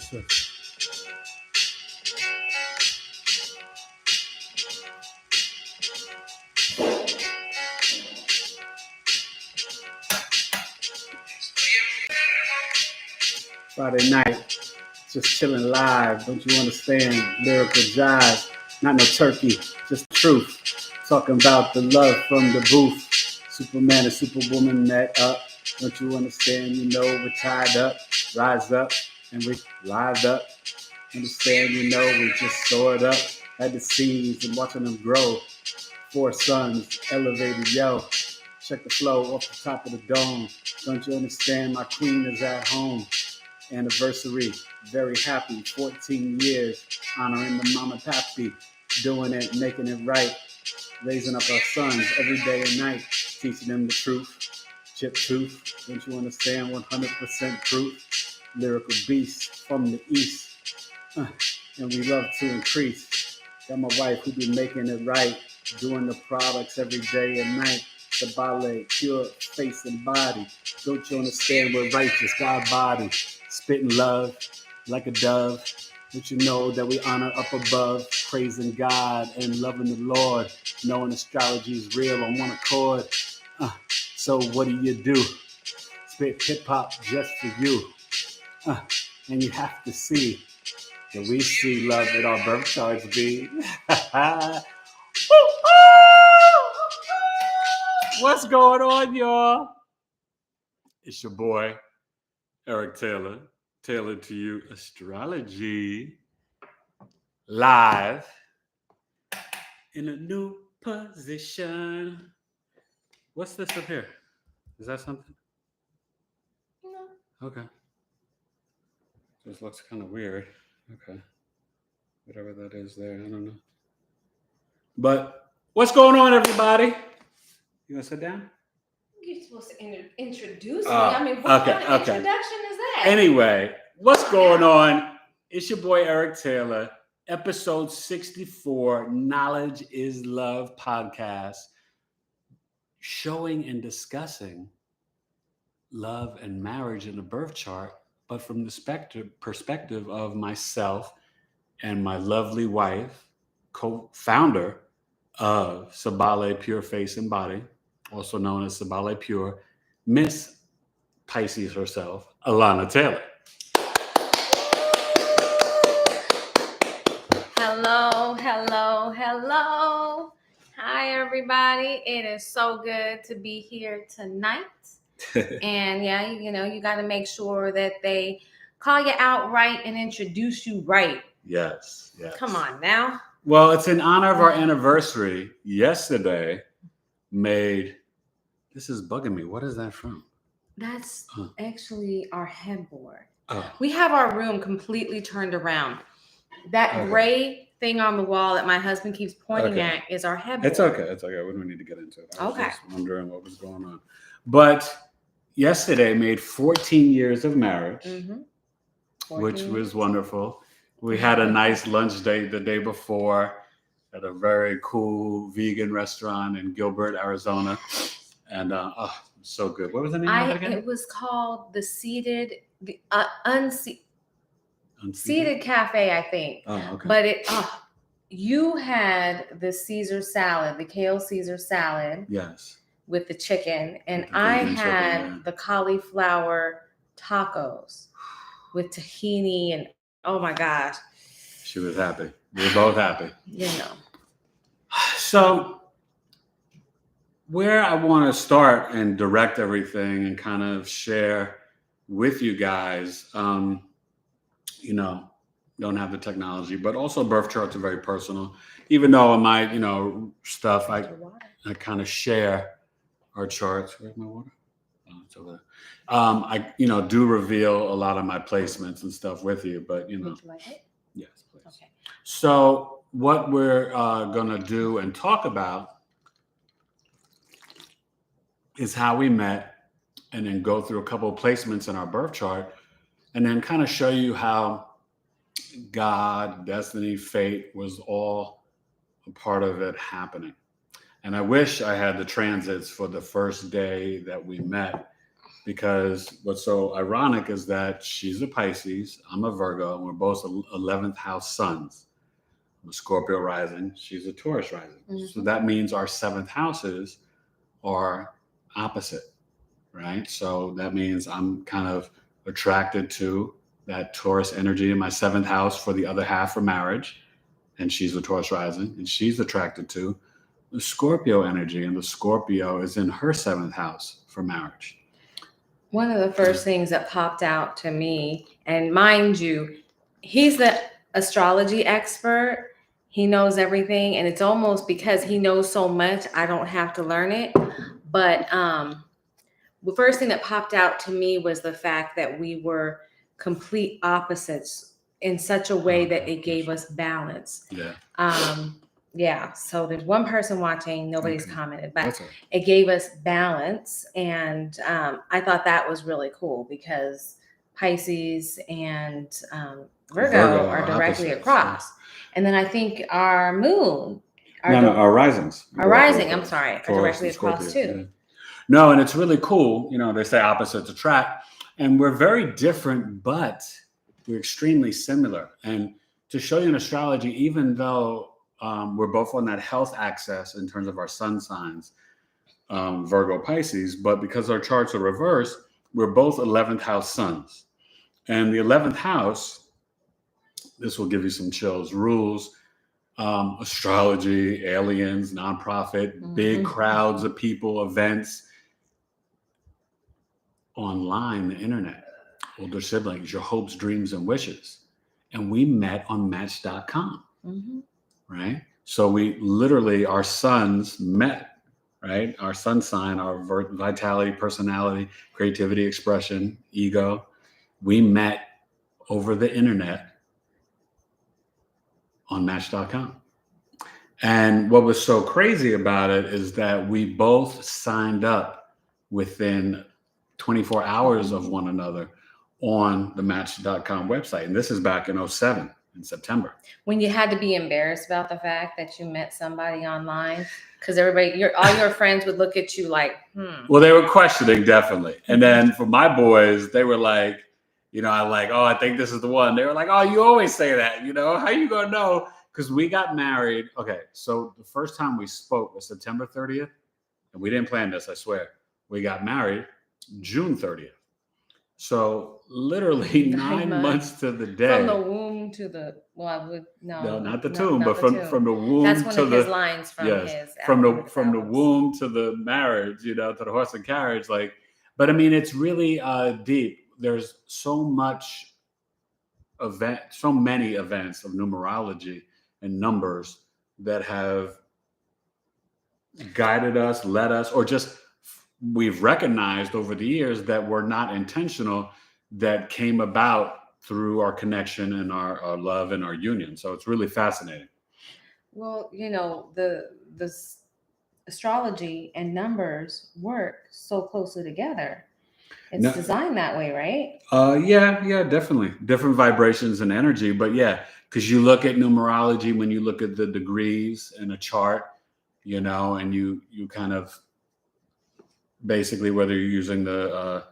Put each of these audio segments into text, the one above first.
What's this? Friday night, just chilling live. Don't you understand? Lyrical jive, not no turkey, just the truth. Talking about the love from the booth. Superman and Superwoman met up. Don't you understand? You know we're tied up, rise up, and we live up. Understand? You know we just soared up, had the seeds and watching them grow. 4 sons, elevated, yo. Check the flow off the top of the dome. Don't you understand? My queen is at home. Anniversary, very happy, 14 years, honoring the mama pappy, doing it, making it right, raising up our sons every day and night, teaching them the truth, chip tooth, don't you understand, 100% truth, lyrical beast from the east, and we love to increase, got my wife who be making it right, doing the products every day and night, the ballet, pure face and body, don't you understand, we're righteous, God body, spitting love like a dove. Don't you know that we honor up above, praising God and loving the Lord, knowing astrology is real on one accord. So what do? Spit hip-hop just for you. And you have to see that we see love at our birth charts be. What's going on, y'all? It's your boy, Eric Taylor, Taylored2U Astrology, live in a new position. What's this up here? Is that something? No. Okay. This looks kind of weird. Okay. Whatever that is there, I don't know. But what's going on, everybody? You want to sit down? You're supposed to introduce me. I mean, what kind of introduction is that? Anyway, what's going on? It's your boy, Eric Taylor, episode 64, Knowledge is Love podcast, showing and discussing love and marriage in the birth chart, but from the perspective of myself and my lovely wife, co-founder of Sabale Pure Face and Body, also known as Sabale Pure, Miss Pisces herself, Alana Taylor. Hello, hello, hello. Hi, everybody. It is so good to be here tonight. And yeah, you got to make sure that they call you out right and introduce you right. Yes. Come on now. Well, it's in honor of our anniversary. Yesterday made, this is bugging me. What is that from? That's actually our headboard. Oh. We have our room completely turned around. That gray thing on the wall that my husband keeps pointing at is our headboard. It's okay. We don't need to get into it. I was just wondering what was going on. But yesterday made 14 years of marriage, which was wonderful. We had a nice lunch date the day before at a very cool vegan restaurant in Gilbert, Arizona. And so good. What was the name of it again? It was called the Unseated Cafe, I think. Oh, okay. But you had the Caesar salad, the kale Caesar salad. Yes. With the chicken. And I had the cauliflower tacos with tahini and oh my gosh. She was happy. We were both happy. So where I want to start and direct everything and kind of share with you guys, don't have the technology, but also birth charts are very personal. Even though in my, stuff, I kind of share our charts. Where's my water? Oh, it's over there. I, do reveal a lot of my placements and stuff with you, but, Would you like it? Yes, please. Okay. So what we're going to do and talk about is how we met and then go through a couple of placements in our birth chart and then kind of show you how God, destiny, fate was all a part of it happening. And I wish I had the transits for the first day that we met because what's so ironic is that she's a Pisces, I'm a Virgo, and we're both 11th house suns. I'm a Scorpio rising, she's a Taurus rising. So that means our 7th houses are opposite, right? So that means I'm kind of attracted to that Taurus energy in my 7th house for the other half for marriage. And she's a Taurus rising, and she's attracted to the Scorpio energy, and the Scorpio is in her 7th house for marriage. One of the first things that popped out to me, and mind you, he's the astrology expert. He knows everything, and it's almost because he knows so much, I don't have to learn it. But the first thing that popped out to me was the fact that we were complete opposites in such a way that it gave us balance. Yeah. So there's one person watching, nobody's commented, but it gave us balance. And I thought that was really cool because Pisces and Virgo are directly across. And then I think our moon. Our risings. Our rising, I'm sorry, are directly across too. Yeah. No, and it's really cool. You know, they say opposites attract, and we're very different, but we're extremely similar. And to show you in astrology, even though we're both on that health axis in terms of our sun signs, Virgo, Pisces, but because our charts are reversed, we're both 11th house suns. And the 11th house, this will give you some chills, rules astrology, aliens, nonprofit, big crowds of people, events, online, the internet, older siblings, your hopes, dreams, and wishes. And we met on Match.com. Right? So we literally, our suns met, right? Our sun sign, our vitality, personality, creativity, expression, ego. We met over the internet on Match.com. And what was so crazy about it is that we both signed up within 24 hours of one another on the Match.com website. And this is back in 2007. In September. When you had to be embarrassed about the fact that you met somebody online, because everybody, all your friends would look at you like, Well, they were questioning, definitely. And then for my boys, they were like, I think this is the one. They were like, oh, you always say that, how you gonna know? Because we got married. Okay, so the first time we spoke was September 30th, and we didn't plan this, I swear. We got married June 30th. So literally 9 months to the day. From the womb to the not the tomb, but from the womb. That's one of his lines from his from the womb to the marriage, to the horse and carriage. But I mean, it's really deep. There's so many events of numerology and numbers that have guided us, led us, or just we've recognized over the years that were not intentional, that came about through our connection and our love and our union. So it's really fascinating. Well, the astrology and numbers work so closely together. It's designed that way, right? Yeah, definitely. Different vibrations and energy. But yeah, because you look at numerology, when you look at the degrees in a chart, and you kind of basically, whether you're using the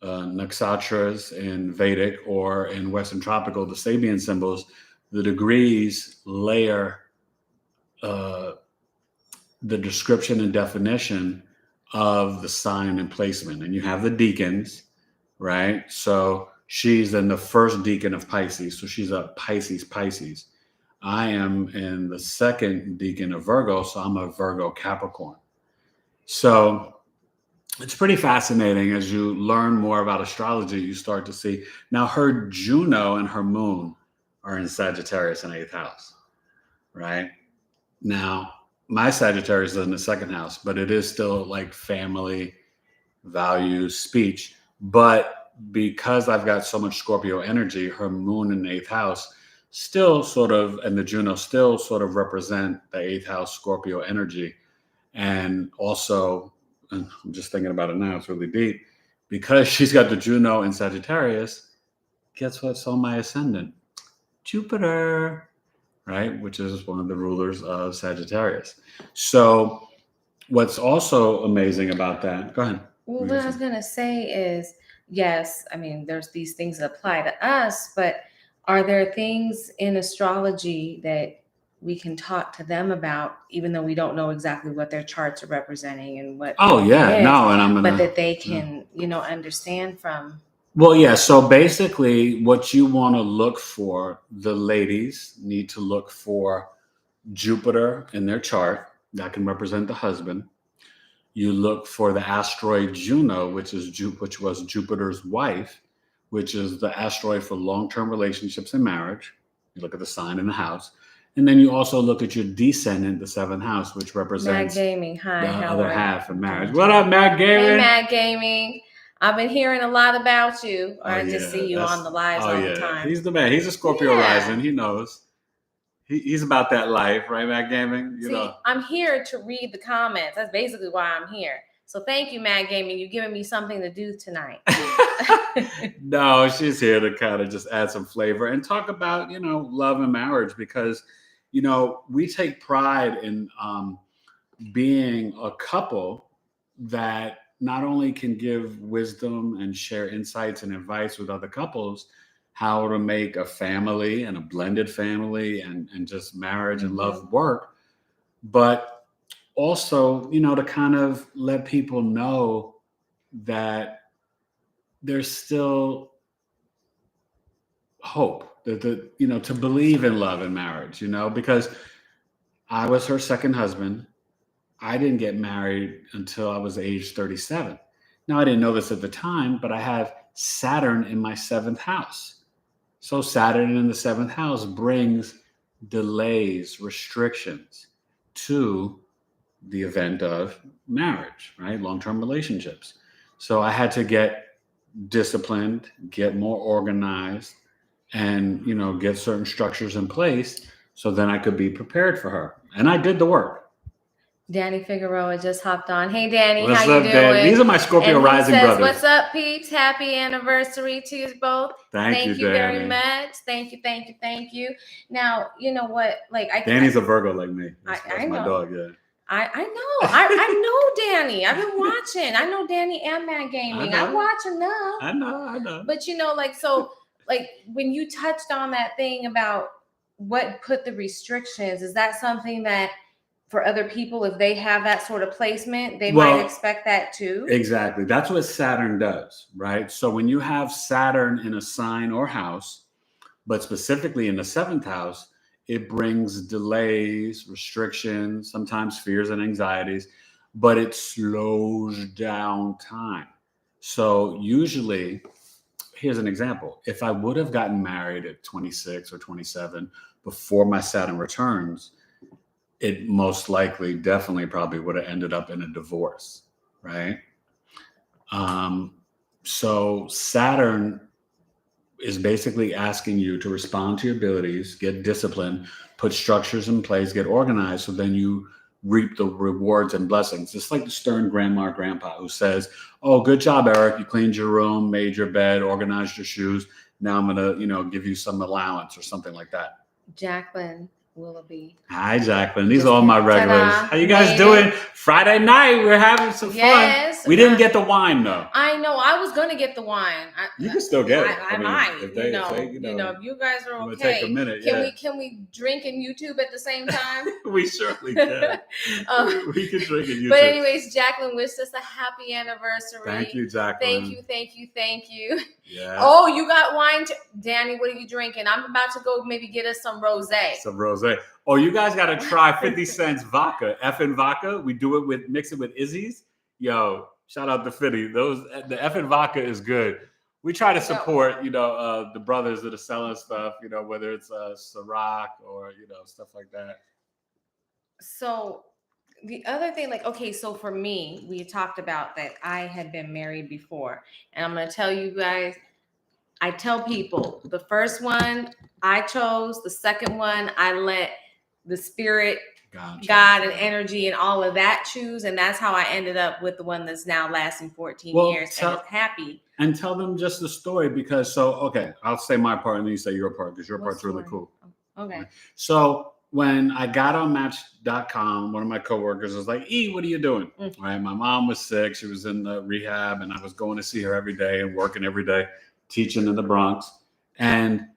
nakshatras in Vedic or in Western Tropical, the Sabian symbols, the degrees layer the description and definition of the sign and placement. And you have the deacons, right? So she's in the first decan of Pisces. So she's a Pisces. I am in the second decan of Virgo. So I'm a Virgo Capricorn. So it's pretty fascinating. As you learn more about astrology, you start to see now her Juno and her moon are in Sagittarius in 8th house, right? Now, my Sagittarius is in the 2nd house, but it is still like family, values, speech. But because I've got so much Scorpio energy, her moon in the 8th house still sort of, and the Juno still sort of represent the 8th house Scorpio energy. And also, and I'm just thinking about it now, it's really deep, because she's got the Juno in Sagittarius, guess what's on my ascendant? Jupiter, right? Which is one of the rulers of Sagittarius. So what's also amazing about that, go ahead. Well, what I was going to say is, yes, I mean, there's these things that apply to us, but are there things in astrology that we can talk to them about, even though we don't know exactly what their charts are representing and what? Oh, yeah, is, no, and I'm gonna. But that they can, understand from. Well, yeah. So basically, what you want to look for, the ladies need to look for Jupiter in their chart that can represent the husband. You look for the asteroid Juno, which was Jupiter's wife, which is the asteroid for long-term relationships and marriage. You look at the sign in the house. And then you also look at your descendant, the seventh house, which represents Mad Gaming. Hi, the how other are half of you? marriage. What up, Mad Gaming? Hey, Mad Gaming. I've been hearing a lot about you. Or I just see you on the lives all the time. He's the man. He's a Scorpio rising. He knows. He's about that life, right, Mad Gaming? I'm here to read the comments. That's basically why I'm here. So thank you, Mad Gaming. You're giving me something to do tonight. No, she's here to kind of just add some flavor and talk about, love and marriage because, we take pride in being a couple that not only can give wisdom and share insights and advice with other couples, how to make a family and a blended family and just marriage and love work, but also, to kind of let people know that there's still hope, that to believe in love and marriage, because I was her second husband. I didn't get married until I was age 37. Now, I didn't know this at the time, but I have Saturn in my seventh house. So Saturn in the seventh house brings delays, restrictions to the event of marriage, right? Long-term relationships. So I had to get disciplined, get more organized, and, get certain structures in place so then I could be prepared for her. And I did the work. Danny Figueroa just hopped on. Hey, Danny, What's how you doing? Danny? These are my Scorpio rising brothers. What's up, peeps? Happy anniversary to you both. Thank you, very much. Thank you. Now, you know what? Danny's a Virgo like me. That's I know. My dog, yeah. I know. I know Danny. I've been watching. I know Danny and Mad Gaming. I watch enough. I know. But when you touched on that thing about what put the restrictions, is that something that for other people, if they have that sort of placement, they might expect that too? Exactly. That's what Saturn does, right? So when you have Saturn in a sign or house, but specifically in the seventh house, it brings delays, restrictions, sometimes fears and anxieties, but it slows down time. So usually, here's an example. If I would have gotten married at 26 or 27 before my Saturn returns, it most likely, definitely, probably would have ended up in a divorce, right? So Saturn is basically asking you to respond to your abilities, get disciplined, put structures in place, get organized, so then you reap the rewards and blessings. It's like the stern grandma or grandpa who says, oh, good job, Eric. You cleaned your room, made your bed, organized your shoes. Now I'm going to, give you some allowance or something like that. Jacqueline Willoughby. Hi, Jacqueline. These are all my regulars. How you guys doing? Friday night, we're having some fun. We didn't get the wine, though. I know. I was going to get the wine. You can still get it. I might. If you guys are okay. Take a minute. Can we drink and YouTube at the same time? We certainly can. We can drink and YouTube. But anyways, Jacqueline wished us a happy anniversary. Thank you, Jacqueline. Thank you. Yeah. Oh, you got wine, Danny. What are you drinking? I'm about to go maybe get us some rosé. Oh, you guys got to try 50 Cent's vodka, effing vodka. We do it mix it with Izzy's. Yo, shout out to Fitty. The effing vodka is good. We try to support, the brothers that are selling stuff, whether it's Ciroc or, stuff like that. So the other thing, so for me, we talked about that I had been married before. And I'm going to tell you guys, I tell people the first one I chose, the second one I let the spirit, God and energy and all of that choose. And that's how I ended up with the one that's now lasting 14 years and is happy. And tell them just the story because I'll say my part and then you say your part because your part's really cool. Okay. So when I got on Match.com, one of my coworkers was like, "E, what are you doing?" Right? My mom was sick; she was in the rehab, and I was going to see her every day and working every day, teaching in the Bronx. And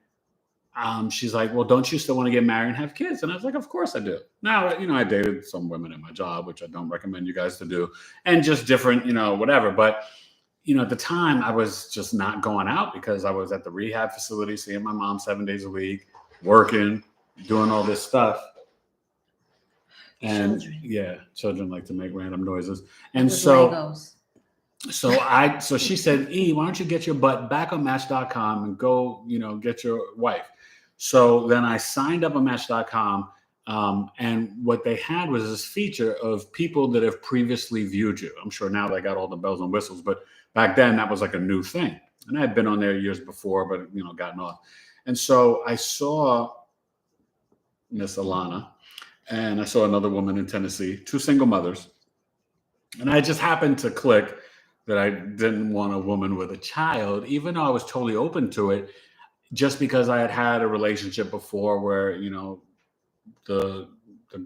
she's like, "Well, don't you still want to get married and have kids?" And I was like, "Of course I do." Now, I dated some women at my job, which I don't recommend you guys to do, and just different, whatever. But at the time, I was just not going out because I was at the rehab facility, seeing my mom 7 days a week, working, doing all this stuff. And children like to make random noises. And so she said, "E, why don't you get your butt back on Match.com and go, get your wife." So then I signed up on Match.com. And what they had was this feature of people that have previously viewed you. I'm sure now they got all the bells and whistles, but back then that was like a new thing. And I had been on there years before, but gotten off. And so I saw Miss Alana, and I saw another woman in Tennessee, 2 single mothers. And I just happened to click that I didn't want a woman with a child, even though I was totally open to it, just because I had a relationship before where, the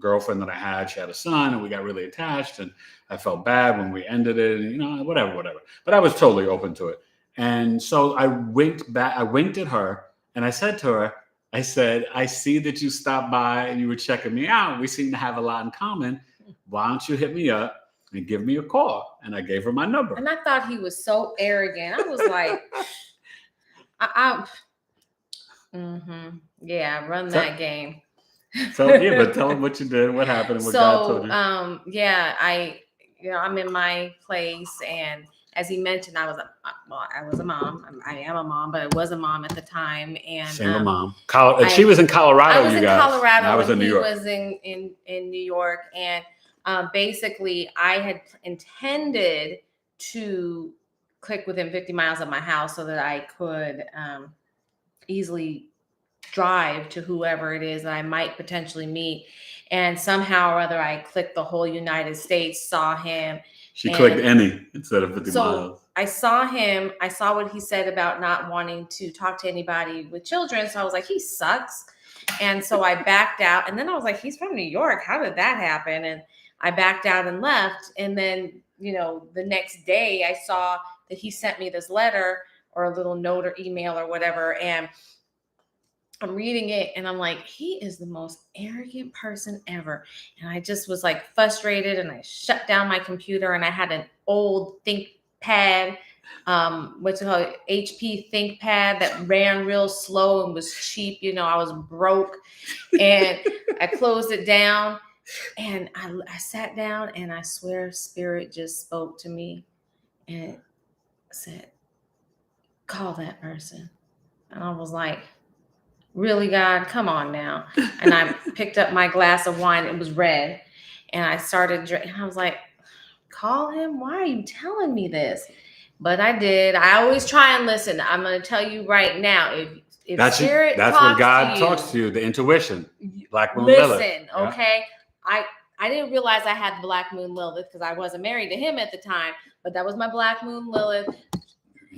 girlfriend that I had, she had a son, and we got really attached, and I felt bad when we ended it, and whatever. But I was totally open to it. And so I winked at her, and I said to her, I said, "I see that you stopped by and you were checking me out. We seem to have a lot in common. Why don't you hit me up and give me a call?" And I gave her my number. And I thought he was so arrogant. I was like, yeah, run that game. So but tell him what you did, what happened, and what God told you. I'm in my place, and as he mentioned, I was a mom. I am a mom, but I was a mom at the time, and single mom. She was in Colorado. I was in Colorado. I was in New York. He was in New York, and basically, I had intended to click within 50 miles of my house so that I could easily drive to whoever it is that I might potentially meet. And somehow or other, I clicked the whole United States, saw him. She clicked any instead of 50 miles. I saw him. I saw what he said about not wanting to talk to anybody with children. So I was like, he sucks. And so I backed out. And then I was like, he's from New York. How did that happen? And I backed out and left. And then, the next day I saw that he sent me this letter or a little note or email or whatever. And I'm reading it and I'm like, he is the most arrogant person ever. And I just was like frustrated, and I shut down my computer, and I had an old ThinkPad, what's it called? HP ThinkPad that ran real slow and was cheap. I was broke, and I closed it down, and I sat down, and I swear Spirit just spoke to me and said, "Call that person." And I was like, "Really, God? Come on now." And I picked up my glass of wine. It was red. And I started drinking. I was like, "Call him? Why are you telling me this?" But I did. I always try and listen. I'm going to tell you right now. If that's what God talks to you, the intuition. Black Moon Lilith. Listen, okay? Yeah. I didn't realize I had Black Moon Lilith because I wasn't married to him at the time. But that was my Black Moon Lilith.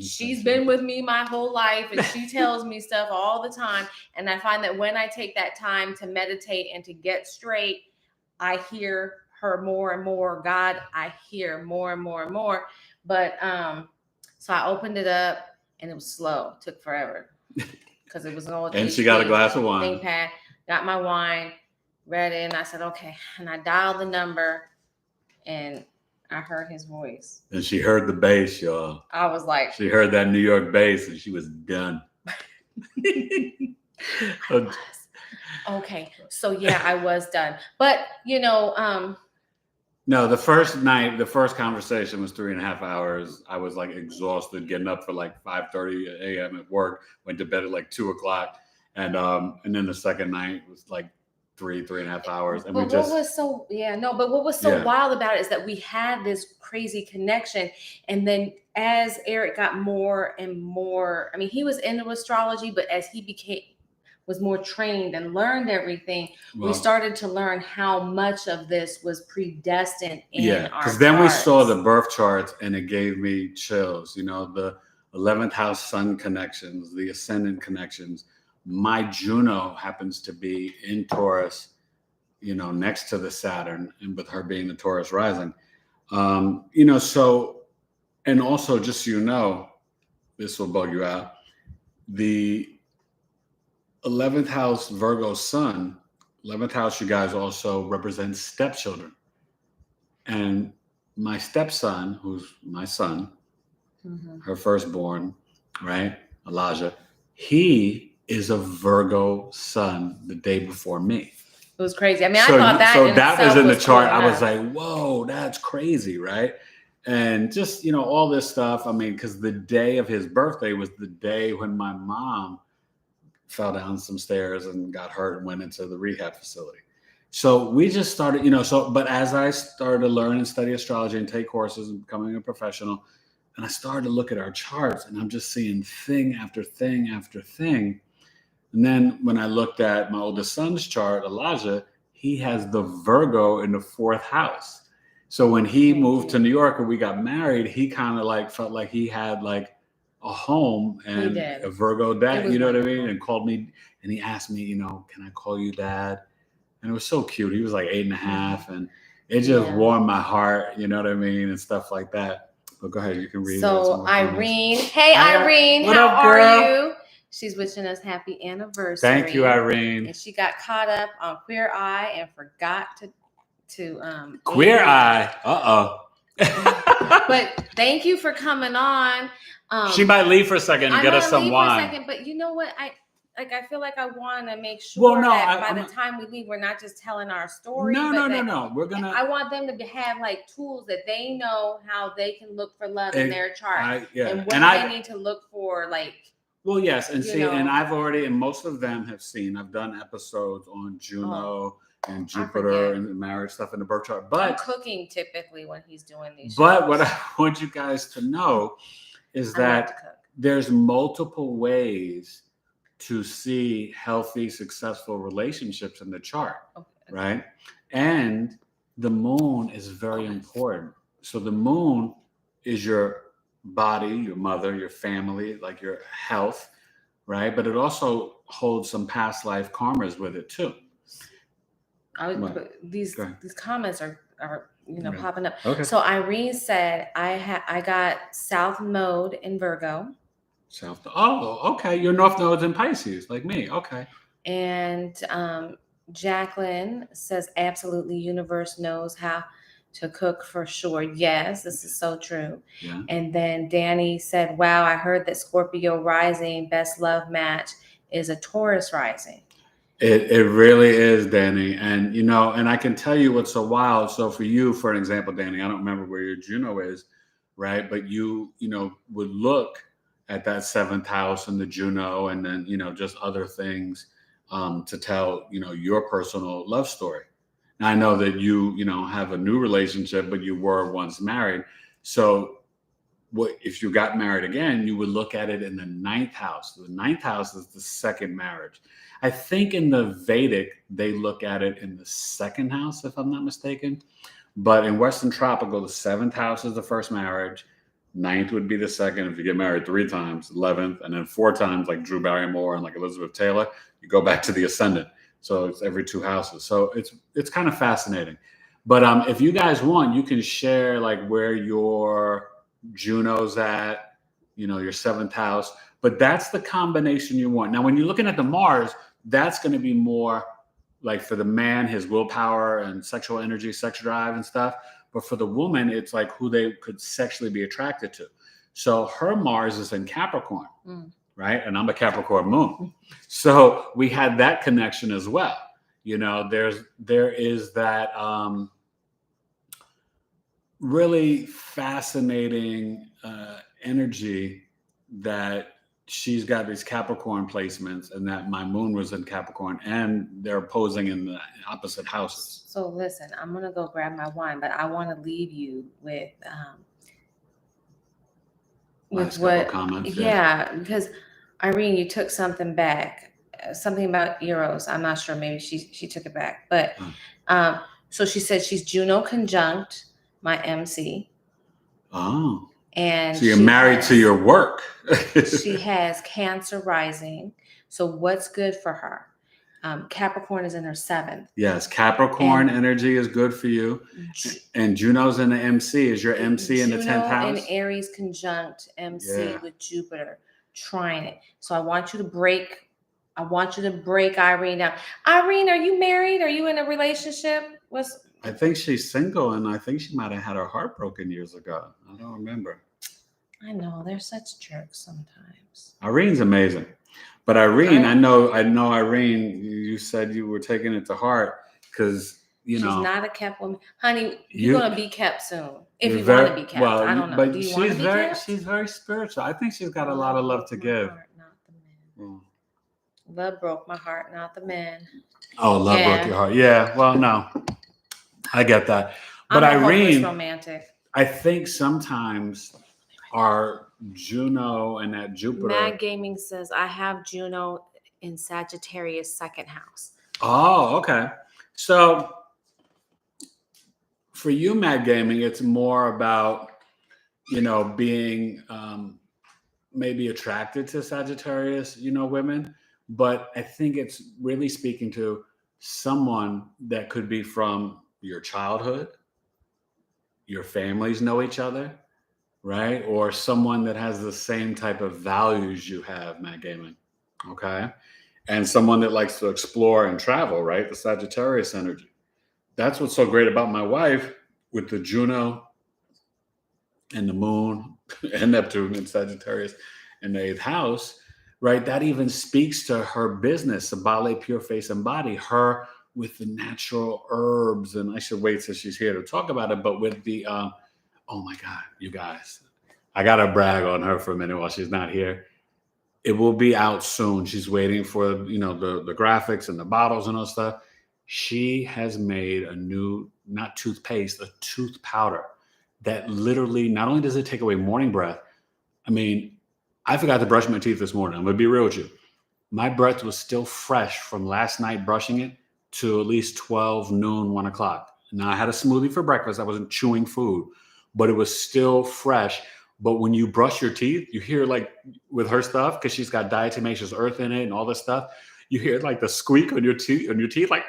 She's been with me my whole life, and she tells me stuff all the time. And I find that when I take that time to meditate and to get straight, I hear her more and more. God, I hear more and more and more. But so I opened it up, and it was slow. It took forever because it was an old. And she got a glass of wine. ThinkPad, got my wine, read it, and I said, "Okay." And I dialed the number, and I heard his voice. And she heard the bass, y'all. I was like... She heard that New York bass, and she was done. I was. Okay. So, yeah, I was done. But, No, the first conversation was 3.5 hours. I was, like, exhausted, getting up for, like, 5:30 a.m. at work. Went to bed at, like, 2 o'clock. And then the second night was, like, 3.5 hours. And what was so wild about it is that we had this crazy connection. And then as Eric got more and more, he was into astrology, but as he was more trained and learned everything, we started to learn how much of this was predestined in our because then we saw the birth charts, and it gave me chills. The 11th house sun connections, the ascendant connections. My Juno happens to be in Taurus next to the Saturn, and with her being the Taurus rising. So, and also just so you know, this will bug you out. The 11th house Virgo sun, 11th house, you guys, also represents stepchildren. And my stepson, who's my son, her firstborn, right, Elijah, he is a Virgo sun the day before me. It was crazy. I mean, I thought that. So that was in the chart. I was like, whoa, that's crazy, right? And just, all this stuff. I mean, because the day of his birthday was the day when my mom fell down some stairs and got hurt and went into the rehab facility. So we just started, but as I started to learn and study astrology and take courses and becoming a professional, and I started to look at our charts, and I'm just seeing thing after thing after thing. And then when I looked at my oldest son's chart, Elijah, he has the Virgo in the 4th house. So when he moved to New York and we got married, he kind of like felt like he had like a home and a Virgo dad, you know what I mean? And called me, and he asked me, can I call you dad? And it was so cute. He was like 8.5, and it just warmed my heart, you know what I mean? And stuff like that. But go ahead, you can read. So Irene, hey Irene, how are you? She's wishing us happy anniversary. Thank you, Irene. And she got caught up on Queer Eye and forgot to Queer Eye. But thank you for coming on. She might leave for a second and get us some wine. But you know what? I feel like I want to make sure that by the time we leave, we're not just telling our story. No. I want them to have like tools that they know how they can look for love in their chart and what they need to look for, like. Well, yes, and see, and I've already, and most of them have seen. I've done episodes on Juno and Jupiter and the marriage stuff in the birth chart. But I'm cooking typically when he's doing these. But shows. What I want you guys to know is that there's multiple ways to see healthy, successful relationships in the chart, right? And the moon is very important. So the moon is your body, your mother, your family, like your health, right? But it also holds some past life karmas with it too. These comments are popping up. Okay. So Irene said, I got South Node in Virgo. Okay. Your North Node's in Pisces, like me. Okay. And Jacqueline says, absolutely, universe knows how to cook for sure. Yes, this is so true. Yeah. And then Danny said, wow, I heard that Scorpio rising best love match is a Taurus rising. It really is, Danny. And, and I can tell you what's so wild. So for you, for an example, Danny, I don't remember where your Juno is, right? But you would look at that 7th house and the Juno, and then, just other things to tell, your personal love story. Now, I know that you have a new relationship, but you were once married. So if you got married again, you would look at it in the 9th house. The 9th house is the second marriage. I think in the Vedic, they look at it in the 2nd house, if I'm not mistaken. But in Western Tropical, the 7th house is the first marriage. 9th would be the second. If you get married 3 times, 11th, and then 4 times, like Drew Barrymore and like Elizabeth Taylor, you go back to the ascendant. So it's every 2 houses. So it's kind of fascinating. But if you guys want, you can share like where your Juno's at, your 7th house. But that's the combination you want. Now, when you're looking at the Mars, that's going to be more like for the man, his willpower and sexual energy, sex drive and stuff. But for the woman, it's like who they could sexually be attracted to. So her Mars is in Capricorn, right? And I'm a Capricorn moon. So we had that connection as well. There is that really fascinating energy that she's got these Capricorn placements, and that my moon was in Capricorn, and they're opposing in the opposite houses. So listen, I'm going to go grab my wine, but I want to leave you with what comments. Yeah, because Irene, you took something back, something about Eros. I'm not sure. Maybe she took it back, but so she said she's Juno conjunct my MC. Oh. And so you're married to your work. She has Cancer rising. So what's good for her? Capricorn is in her 7th. Yes, Capricorn energy is good for you. And Juno's in the MC. Is your MC in the 10th house? Juno and Aries conjunct MC with Jupiter, trine it. So I want you to break Irene down. Irene, are you married? Are you in a relationship? I think she's single, and I think she might have had her heart broken years ago. I don't remember. I know, they're such jerks sometimes. Irene's amazing. But Irene, I know Irene, you said you were taking it to heart because, she's not a kept woman. Honey, you're going to be kept soon. If you want to be kept. Well, I don't know. But do you want to be kept? She's very spiritual. I think she's got a lot of love to give. Heart, not the man. Love broke my heart, not the man. Oh, love broke your heart. Yeah, well, no. I get that. But Irene, romantic. I think sometimes our Juno and that Jupiter. Mad Gaming says, I have Juno in Sagittarius 2nd house. Oh, okay. So for you, Mad Gaming, it's more about, being maybe attracted to Sagittarius, women. But I think it's really speaking to someone that could be from your childhood, your families know each other, right? Or someone that has the same type of values you have, Mad Gaming, okay? And someone that likes to explore and travel, right? The Sagittarius energy. That's what's so great about my wife with the Juno and the Moon and Neptune and Sagittarius in the 8th house, right? That even speaks to her business, Sabale Pure Face and Body, her with the natural herbs. And I should wait till she's here to talk about it, but with the, oh my God, you guys, I got to brag on her for a minute while she's not here. It will be out soon. She's waiting for, the graphics and the bottles and all stuff. She has made a new, not toothpaste, a tooth powder that literally, not only does it take away morning breath, I forgot to brush my teeth this morning. I'm going to be real with you. My breath was still fresh from last night brushing it to at least 12 noon, 1 o'clock. Now I had a smoothie for breakfast. I wasn't chewing food, but it was still fresh. But when you brush your teeth, you hear like with her stuff, because she's got diatomaceous earth in it and all this stuff, you hear like the squeak on your teeth, like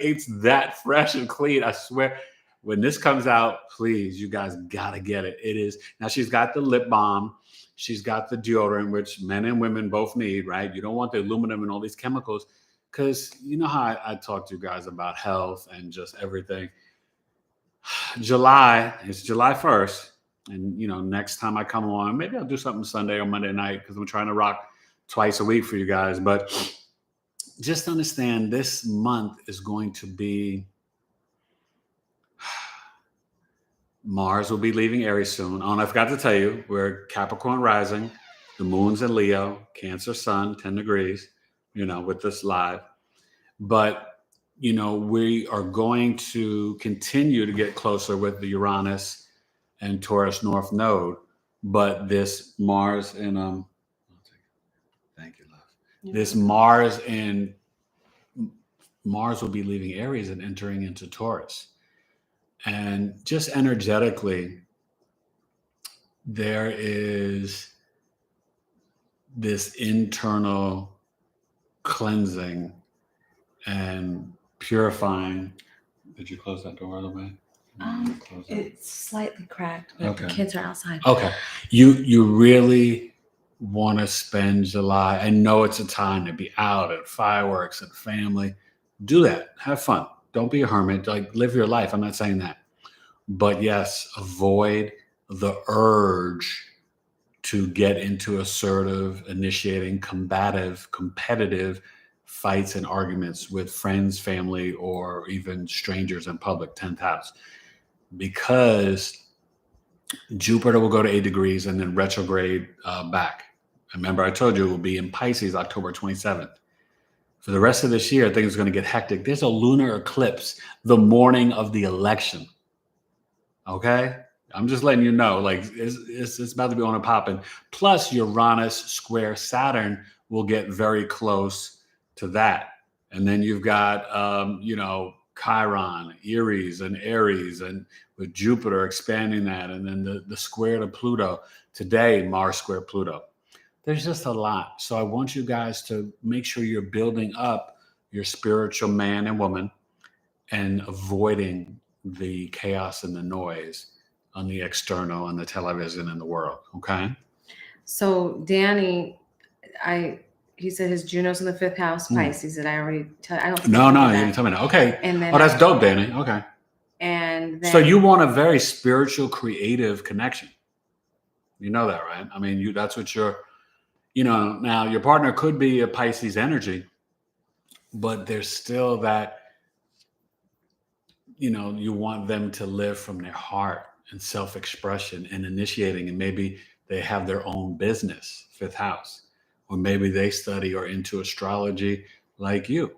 it's that fresh and clean. I swear, when this comes out, please, you guys gotta get it. It is. Now she's got the lip balm. She's got the deodorant, which men and women both need, right? You don't want the aluminum and all these chemicals, because you know how I talk to you guys about health and just everything. It's July 1st. And, next time I come on, maybe I'll do something Sunday or Monday night, because I'm trying to rock twice a week for you guys. But just understand, this month is going to be, Mars will be leaving Aries soon. Oh, and I forgot to tell you, we're Capricorn rising. The moon's in Leo, Cancer sun, 10 degrees, with this live. But, we are going to continue to get closer with the Uranus and Taurus North Node. But this Mars in, thank you, love. Yeah. This Mars will be leaving Aries and entering into Taurus. And just energetically, there is this internal cleansing and purifying. Did you close that door all the way? It's slightly cracked, but the kids are outside. Okay. You really want to spend July. I know it's a time to be out at fireworks and family. Do that. Have fun. Don't be a hermit. Like, live your life. I'm not saying that. But yes, avoid the urge to get into assertive, initiating, combative, competitive fights and arguments with friends, family, or even strangers in public, 10th house. Because Jupiter will go to 8 degrees and then retrograde back. Remember, I told you it will be in Pisces October 27th. For the rest of this year, things are going to get hectic. There's a lunar eclipse the morning of the election. Okay? I'm just letting you know, like, it's about to be on and popping. Plus, Uranus square Saturn will get very close to that. And then you've got, Chiron, Aries, and with Jupiter expanding that. And then the square to Pluto. Today, Mars square Pluto. There's just a lot. So I want you guys to make sure you're building up your spiritual man and woman and avoiding the chaos and the noise on the external and the television and the world. Okay. So Danny, he said his Juno's in the 5th house, Pisces. Did I already tell? I don't. No, you didn't tell me that. Okay. And then that's dope, Danny. Okay. And then, so you want a very spiritual, creative connection. You know that, right? I mean, that's what now your partner could be a Pisces energy, but there's still that, you want them to live from their heart and self-expression and initiating, and maybe they have their own business, 5th house, or maybe they study or into astrology like you,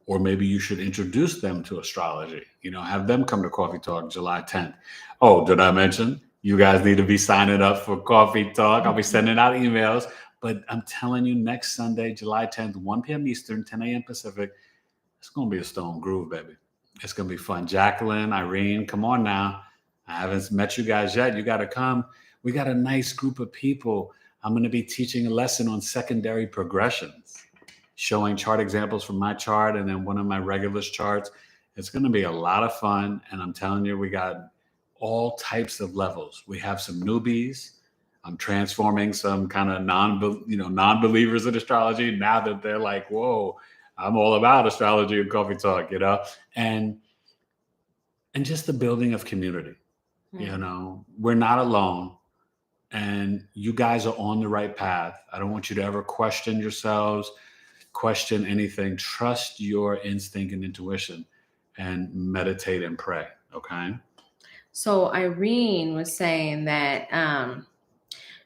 or maybe you should introduce them to astrology, have them come to Coffee Talk July 10th. Oh, did I mention you guys need to be signing up for Coffee Talk? I'll be sending out emails, but I'm telling you, next Sunday, July 10th, 1 p.m. Eastern, 10 a.m. Pacific, it's going to be a stone groove, baby. It's going to be fun. Jacqueline, Irene, come on now. I haven't met you guys yet. You got to come. We got a nice group of people. I'm going to be teaching a lesson on secondary progressions, showing chart examples from my chart and then one of my regulars charts. It's going to be a lot of fun. And I'm telling you, we got all types of levels. We have some newbies. I'm transforming some kind of non-believers in astrology now that they're like, whoa, I'm all about astrology and Coffee Talk, and just the building of community. We're not alone, and you guys are on the right path. I don't want you to ever question yourselves, question anything. Trust your instinct and intuition and meditate and pray. Okay. So Irene was saying that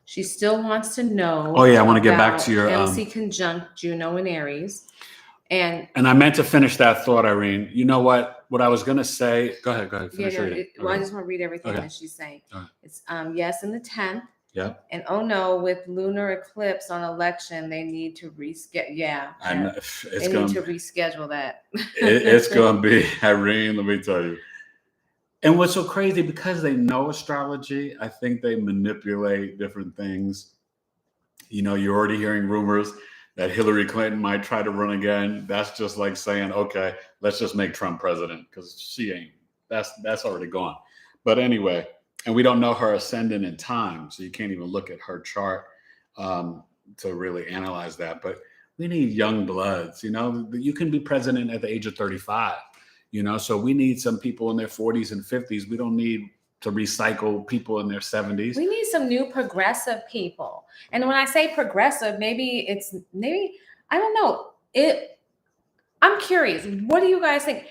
she still wants to know. Oh yeah, I want to get back to your MC conjunct Juno and Aries. And I meant to finish that thought, Irene. You know what I was going to say? Go ahead. Finish reading. I just want to read everything that she's saying. Right. It's yes in the 10th. Yeah. And oh no, with lunar eclipse on election, they need to reschedule. Yeah. They need to reschedule that. It's going to be, Irene, let me tell you. And what's so crazy, because they know astrology, I think they manipulate different things. You're already hearing rumors that Hillary Clinton might try to run again. That's just like saying, okay, let's just make Trump president, because she ain't. That's already gone. But anyway, and we don't know her ascendant in time, so you can't even look at her chart to really analyze that. But we need young bloods. You can be president at the age of 35. So we need some people in their 40s and 50s. We don't need to recycle people in their 70s. We need some new progressive people. And when I say progressive, maybe I don't know. I'm curious. What do you guys think?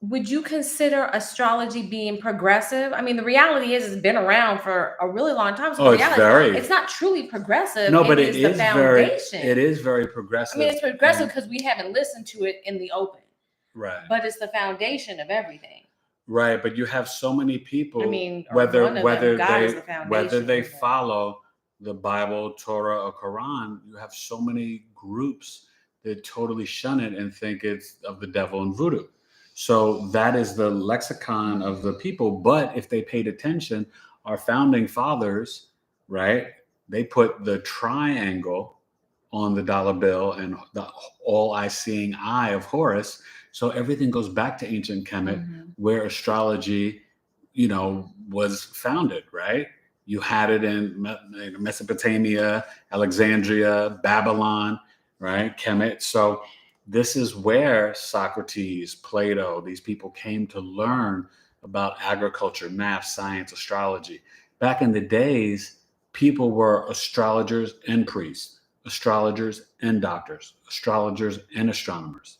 Would you consider astrology being progressive? I mean, the reality is it's been around for a really long time. So it's not truly progressive. No, but it is the foundation. It is very progressive. I mean, it's progressive because we haven't listened to it in the open. Right. But it's the foundation of everything. Right, but you have so many people. I mean, whether they follow the Bible, Torah, or Quran, you have so many groups that totally shun it and think it's of the devil and voodoo. So that is the lexicon of the people. But if they paid attention, our founding fathers, right? They put the triangle on the dollar bill and the all-eye-seeing eye of Horus. So everything goes back to ancient Kemet, where astrology, was founded, right? You had it in Mesopotamia, Alexandria, Babylon, right? Kemet. So this is where Socrates, Plato, these people came to learn about agriculture, math, science, astrology. Back in the days, people were astrologers and priests, astrologers and doctors, astrologers and astronomers.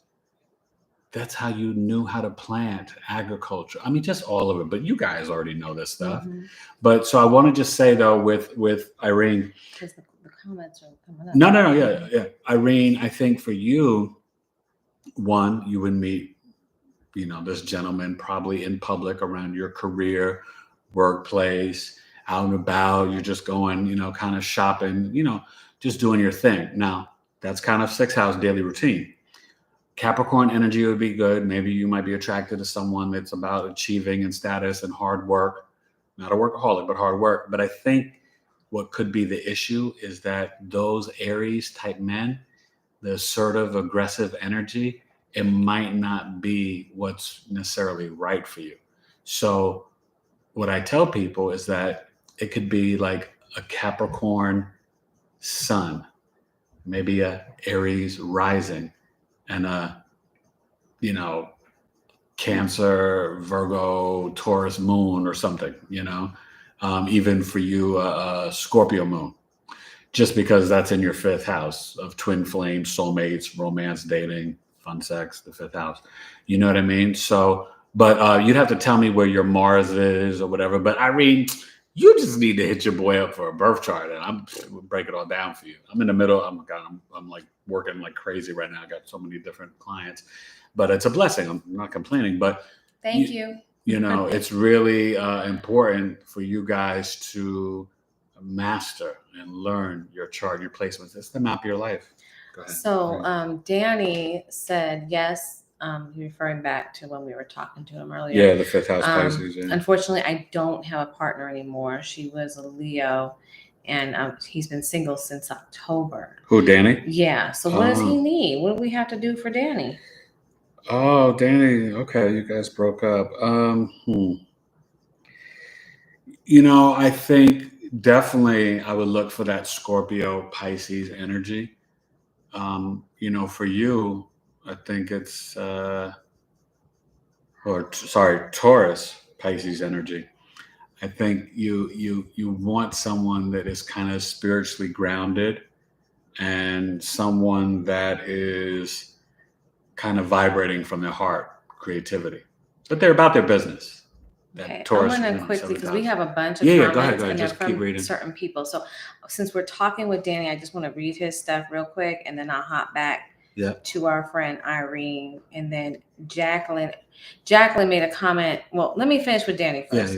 That's how you knew how to plant agriculture. I mean, just all of it. But you guys already know this stuff. But so I want to just say, though, with Irene. Because the comments are coming up. No. Yeah. Irene, I think for you, one, you would meet, this gentleman probably in public around your career, workplace, out and about. You're just going, kind of shopping, just doing your thing. Now, that's kind of 6th house daily routine. Capricorn energy would be good. Maybe you might be attracted to someone that's about achieving and status and hard work. Not a workaholic, but hard work. But I think what could be the issue is that those Aries type men, the assertive, aggressive energy, it might not be what's necessarily right for you. So what I tell people is that it could be like a Capricorn sun, maybe a Aries rising, and a, Cancer, Virgo, Taurus moon or something, even for you, a Scorpio moon, just because that's in your fifth house of twin flames, soulmates, romance, dating, fun sex, the fifth house. You know what I mean? So, but you'd have to tell me where your Mars is or whatever. But Irene, you just need to hit your boy up for a birth chart, and I'm break it all down for you. I'm in the middle. I'm like working like crazy right now. I got so many different clients, but it's a blessing. I'm not complaining, but thank you. It's really important for you guys to master and learn your chart, your placements. It's the map of your life. Go ahead. So Danny said yes. Referring back to when we were talking to him earlier. Yeah, the fifth house Pisces. Yeah. Unfortunately, I don't have a partner anymore. She was a Leo, and he's been single since October. Who, Danny? Yeah. So what does he need? What do we have to do for Danny? Oh, Danny. Okay, you guys broke up. I think definitely I would look for that Scorpio Pisces energy. For you, I think it's Taurus Pisces energy. I think you want someone that is kind of spiritually grounded and someone that is kind of vibrating from their heart, creativity, but they're about their business. Okay, I'm going to quickly, because we have a bunch of comments go ahead. and they're Just keep from reading. certain people. So since we're talking with Danny, I just want to read his stuff real quick, and then I'll hop back to our friend Irene, and then Jacqueline. Jacqueline made a comment. Well, let me finish with Danny first.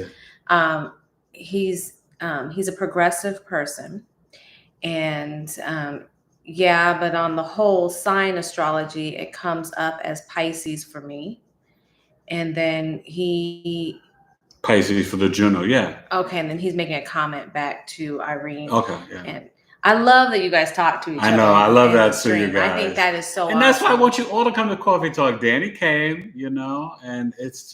He's a progressive person, and but on the whole sign astrology, it comes up as Pisces for me, and then Pisces for the Juno, yeah. Okay, and then he's making a comment back to Irene. Okay, yeah. And I love that you guys talk to each other. I know, I love that too, you guys. I think that is so awesome. And that's why I want you all to come to Coffee Talk. Danny came, and it's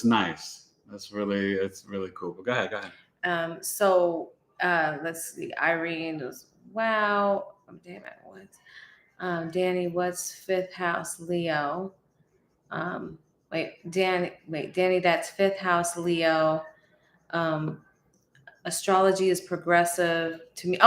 nice. It's really cool. But go ahead. So let's see. Irene was, wow. Damn it, what? Danny, what's fifth house Leo? Danny, that's fifth house Leo. Astrology is progressive to me.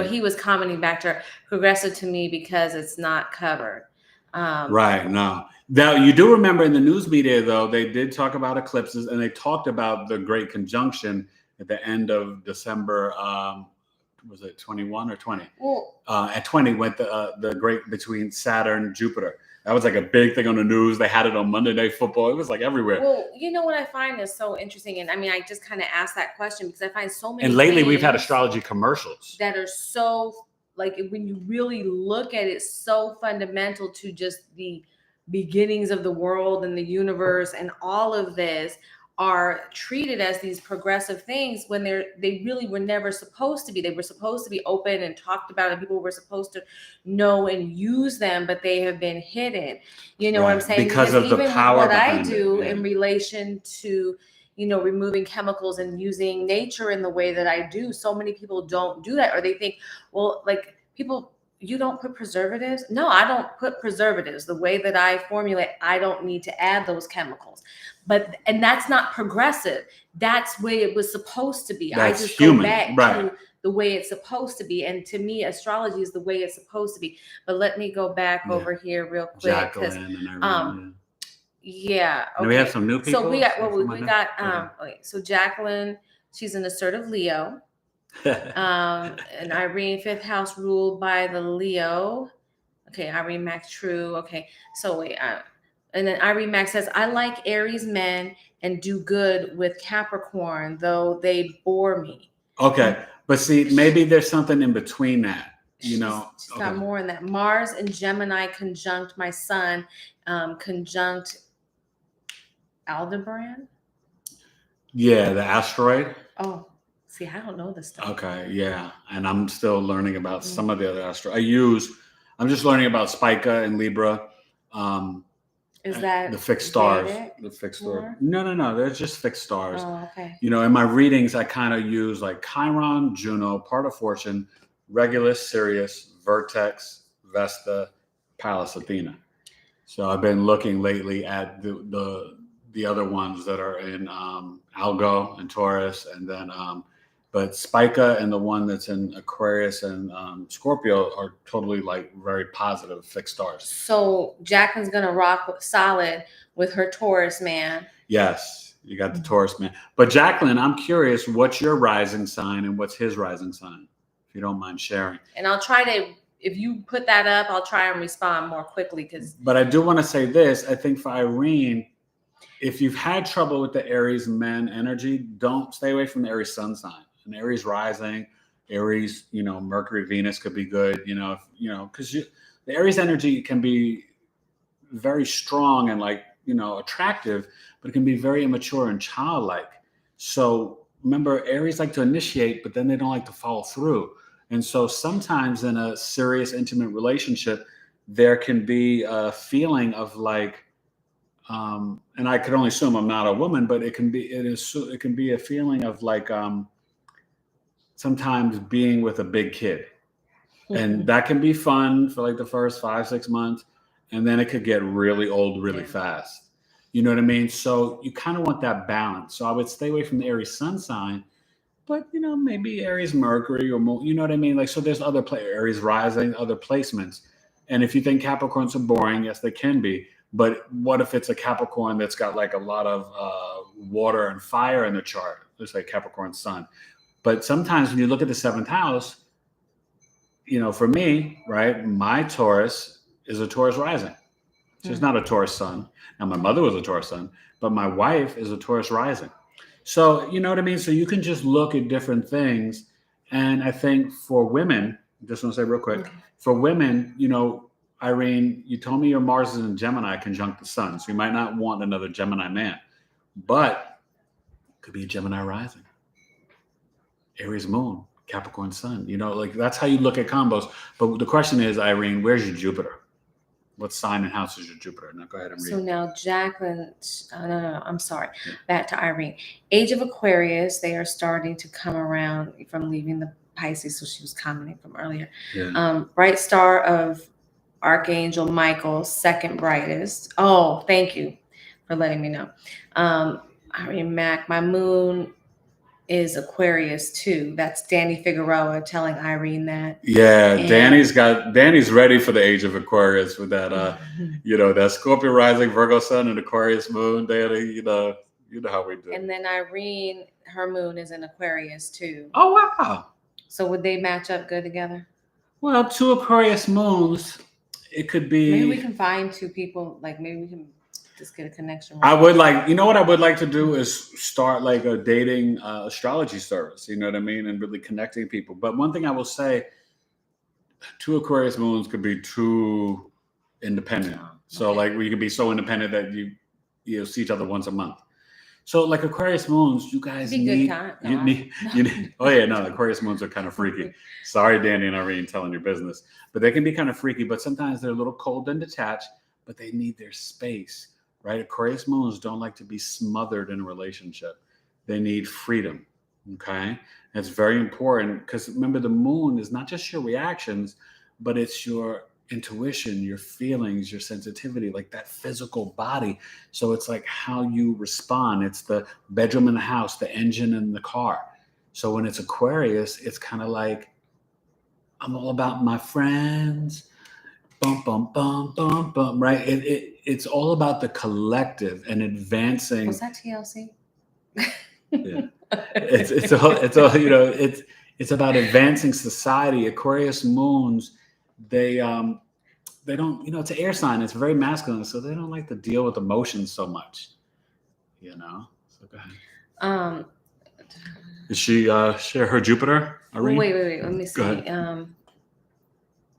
He was commenting back to her, progressive to me because it's not covered. Right. No. Now, you do remember in the news media, though, they did talk about eclipses, and they talked about the great conjunction at the end of December. Was it 21 or 20? Well, at 20 went the great between Saturn, Jupiter. That was like a big thing on the news. They had it on Monday Night Football. It was like everywhere. Well, what I find is so interesting, and I just kind of asked that question because I find so many. And lately, we've had astrology commercials that are so, like, when you really look at it, so fundamental to just the beginnings of the world and the universe, and all of this are treated as these progressive things when they really were never supposed to be. They were supposed to be open and talked about, and people were supposed to know and use them, but they have been hidden. You know what I'm saying? Because of the power what I do in relation to, removing chemicals and using nature in the way that I do, so many people don't do that, or they think, well, like, people, you don't put preservatives? No, I don't put preservatives. The way that I formulate, I don't need to add those chemicals. And that's not progressive. That's the way it was supposed to be. That's I just human. Go back right. to the way it's supposed to be. And to me, astrology is the way it's supposed to be. But let me go back over here real quick. Jacqueline and Irene. Yeah. Okay. And we have some new people. So we got so Jacqueline, she's an assertive Leo. And Irene, fifth house ruled by the Leo. Okay, Irene Max, true. Okay, so wait, and then Irene Max says, I like Aries men and do good with Capricorn, though they bore me. Okay, but see, maybe there's something in between that. She's got more in that. Mars and Gemini conjunct my sun, conjunct Aldebaran. Yeah, the asteroid. Oh. See, I don't know this stuff. Okay, yeah, and I'm still learning about some of the other I'm just learning about Spica and Libra. Is that the fixed stars? Vedic The fixed more? star? No. They're just fixed stars. Oh, okay. You know, in my readings, I kind of use like Chiron, Juno, part of Fortune, Regulus, Sirius, Vertex, Vesta, Pallas, Athena. So I've been looking lately at the other ones that are in Algo and Taurus, and then but Spica and the one that's in Aquarius and Scorpio are totally like very positive fixed stars. So Jacqueline's gonna rock solid with her Taurus man. Yes, you got the Taurus man. But Jacqueline, I'm curious, what's your rising sign and what's his rising sign? If you don't mind sharing. And I'll try to, if you put that up, I'll try and respond more quickly. But I do want to say this. I think for Irene, if you've had trouble with the Aries men energy, don't stay away from the Aries sun sign. And Aries rising, Aries, you know, Mercury, Venus could be good, because the Aries energy can be very strong and like, attractive, but it can be very immature and childlike. So remember, Aries like to initiate, but then they don't like to follow through. And so sometimes in a serious, intimate relationship, there can be a feeling of like, and I could only assume I'm not a woman, but it can be a feeling of like sometimes being with a big kid. And that can be fun for like the first 5-6 months. And then it could get really old really fast. You know what I mean? So you kind of want that balance. So I would stay away from the Aries sun sign, but maybe Aries Mercury or Moon, you know what I mean? Like, so there's other Aries rising, other placements. And if you think Capricorns are boring, yes, they can be. But what if it's a Capricorn that's got like a lot of water and fire in the chart? Let's say Capricorn sun. But sometimes when you look at the 7th house, for me, right, my Taurus is a Taurus rising. She's not a Taurus sun. Now, my mother was a Taurus sun, but my wife is a Taurus rising. So, you know what I mean? So you can just look at different things. And I think for women, just want to say real quick, for women, Irene, you told me your Mars is in Gemini conjunct the sun. So you might not want another Gemini man, but it could be a Gemini rising, Aries moon, Capricorn sun, like that's how you look at combos. But the question is, Irene, where's your Jupiter? What sign and house is your Jupiter? Now go ahead and read. So now Jacqueline, no, I'm sorry. Yeah. Back to Irene. Age of Aquarius, they are starting to come around from leaving the Pisces. So she was commenting from earlier. Yeah. Bright star of Archangel Michael, second brightest. Oh, thank you for letting me know. Irene Mac, my moon is Aquarius too. That's Danny Figueroa telling Irene that. Yeah, and Danny's ready for the age of Aquarius with that that Scorpio rising, Virgo sun, and Aquarius moon. Danny, you know how we do. And then Irene, her moon is in Aquarius too. Oh wow. So would they match up good together? Well, 2 Aquarius moons, it could be. Maybe we can find 2 people, like maybe we can just get a connection. I would like, what I would like to do is start like a dating astrology service, you know what I mean? And really connecting people. But one thing I will say, 2 Aquarius moons could be too independent. So like we could be so independent that you see each other once a month. So like Aquarius moons, you guys need, oh yeah, no, Aquarius moons are kind of freaky. Sorry, Danny and Irene, telling your business, but they can be kind of freaky, but sometimes they're a little cold and detached, but they need their space. Right? Aquarius moons don't like to be smothered in a relationship. They need freedom. Okay. It's very important because remember, the moon is not just your reactions, but it's your intuition, your feelings, your sensitivity, like that physical body. So it's like how you respond. It's the bedroom in the house, the engine in the car. So when it's Aquarius, it's kind of like, I'm all about my friends. Bum, bum, bum, bum, bum, right? It's all about the collective and advancing. Was that TLC? Yeah. It's all it's about advancing society. Aquarius moons, they don't, it's an air sign. It's very masculine. So they don't like to deal with emotions so much, So go ahead. Did she share her Jupiter? Irene? Wait. Let me see.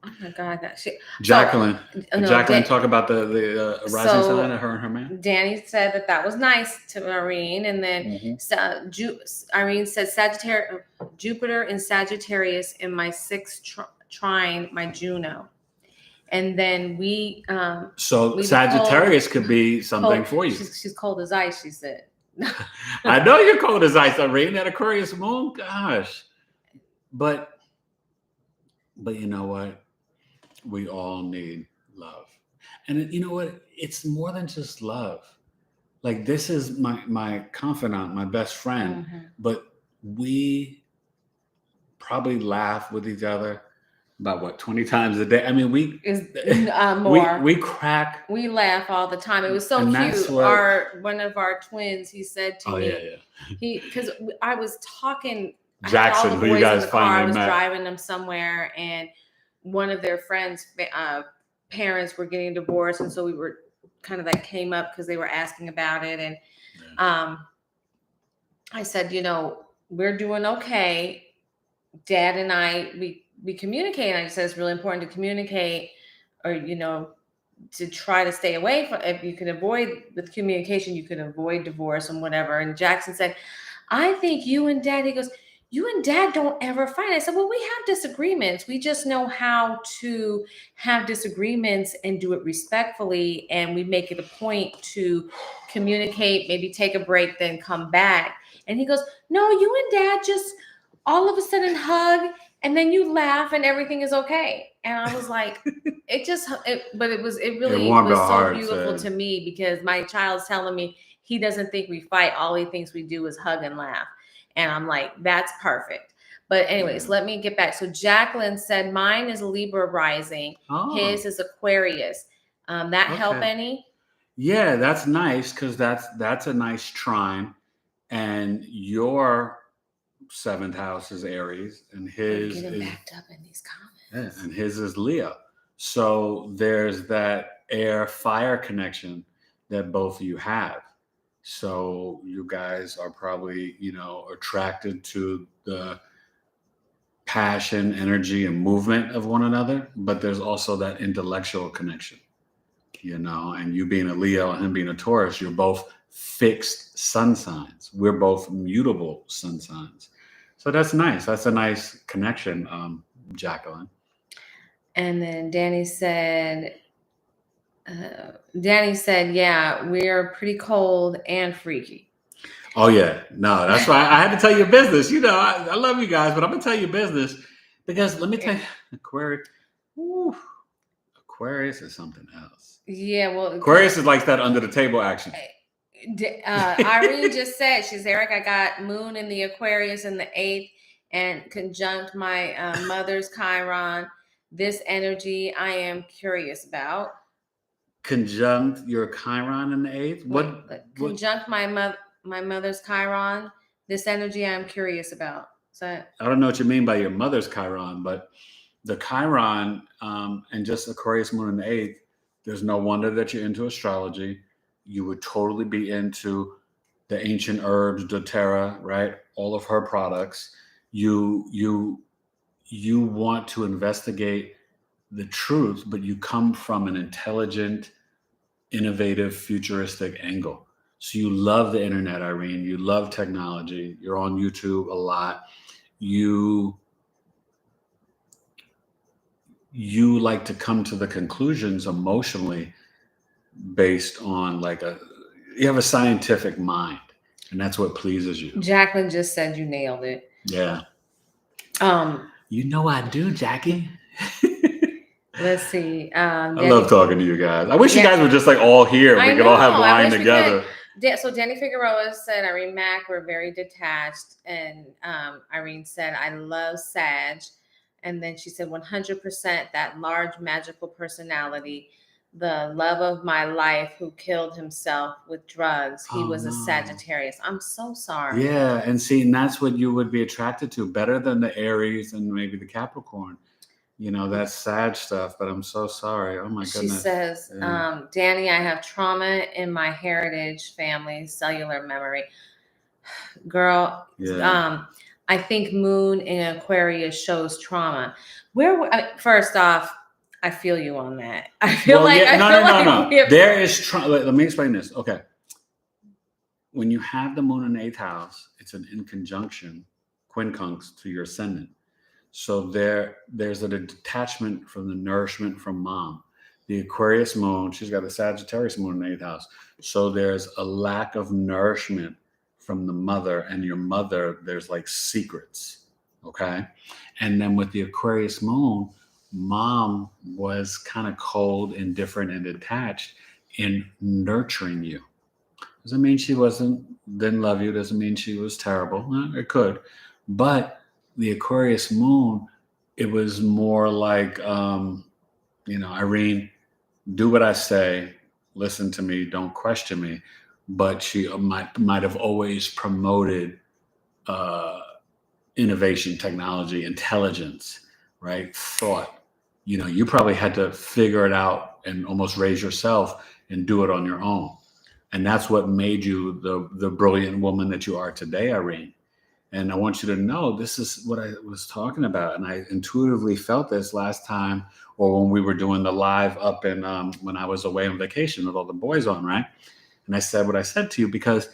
Oh my God, Jacqueline. So, Jacqueline talk about the rising sign of her and her man. Danny said that was nice to Irene, and then Irene said Jupiter in Sagittarius in my 6th trine my Juno, and then so Sagittarius could be something for you. She's cold as ice, she said. I know you're cold as ice, Irene. That Aquarius Moon, gosh, but you know what? We all need love. And you know what? It's more than just love. Like, this is my confidant, my best friend, but we probably laugh with each other about 20 times a day. I mean, more. We crack. We laugh all the time. It was so cute. One of our twins, he said to me, because I was talking, Jackson, all the boys who you guys in the car, finally I was met. driving them somewhere, and one of their friends' parents were getting divorced, and so we were kind of like came up because they were asking about it, and I said, we're doing okay. Dad and I, we communicate, and I said it's really important to communicate, or to try to stay away from. If you can avoid with communication, you can avoid divorce and whatever. And Jackson said, I think you and Dad. He goes, you and Dad don't ever fight. I said, well, we have disagreements. We just know how to have disagreements and do it respectfully. And we make it a point to communicate, maybe take a break, then come back. And he goes, no, you and Dad just all of a sudden hug, and then you laugh and everything is okay. And I was like, it really was so beautiful to me, because my child's telling me he doesn't think we fight. All he thinks we do is hug and laugh. And I'm like, that's perfect. But anyways, let me get back. So Jacqueline said, mine is Libra rising. His is Aquarius. That help any? Yeah, that's nice, because that's a nice trine. And your 7th house is Aries, and his is backed up in these comments. Yeah, and his is Leo. So there's that air-fire connection that both of you have. So you guys are probably, attracted to the passion, energy, and movement of one another, but there's also that intellectual connection, and you being a Leo and him being a Taurus, you're both fixed sun signs. We're both mutable sun signs. So that's nice. That's a nice connection, Jacqueline. And then Danny said, yeah, we're pretty cold and freaky. Oh, yeah. No, that's why I had to tell you business. I love you guys, but I'm going to tell you business, because let me tell you, Aquarius is something else. Yeah, well, Aquarius is like that under the table action. Irene just said, she's Eric, I got Moon in the Aquarius in the 8th and conjunct my mother's Chiron. This energy I am curious about. Conjunct your Chiron in the 8th? Conjunct my mother's Chiron. This energy I'm curious about. So I don't know what you mean by your mother's Chiron, but the Chiron and just Aquarius Moon in the 8th, there's no wonder that you're into astrology. You would totally be into the ancient herbs, doTERRA, right? All of her products. You want to investigate the truth, but you come from an intelligent, innovative, futuristic angle. So you love the internet, Irene. You love technology. You're on YouTube a lot. You like to come to the conclusions emotionally based on you have a scientific mind, and that's what pleases you. Jacqueline just said you nailed it. Yeah. I do, Jackie. Let's see. I love talking to you guys. I wish you guys were just all here. We could all have wine together. So Danny Figueroa said, Irene Mack, we're very detached. And Irene said, I love Sag. And then she said, 100% that large magical personality, the love of my life who killed himself with drugs. He was a Sagittarius. I'm so sorry. Yeah. And that's what you would be attracted to, better than the Aries and maybe the Capricorn. That's Sag stuff, but I'm so sorry. Oh my goodness. She says, Danny, I have trauma in my heritage family, cellular memory. Girl, I think Moon in Aquarius shows trauma. First off, I feel you on that. I feel no. There is trauma. Let me explain this. Okay. When you have the moon in the 8th house, it's an in conjunction, quincunx to your ascendant. So there's a detachment from the nourishment from mom. The Aquarius moon, she's got a Sagittarius moon in the 8th house. So there's a lack of nourishment from the mother, and your mother, there's like secrets. Okay. And then with the Aquarius moon, mom was kind of cold, indifferent, and detached in nurturing you. Doesn't mean she didn't love you. Doesn't mean she was terrible. It could. But the Aquarius moon, it was more like, Irene, do what I say, listen to me, don't question me. But she might have always promoted innovation, technology, intelligence, right? Thought. You probably had to figure it out and almost raise yourself and do it on your own. And that's what made you the brilliant woman that you are today, Irene. And I want you to know this is what I was talking about. And I intuitively felt this last time, or when we were doing the live up in when I was away on vacation with all the boys on, right? And I said what I said to you because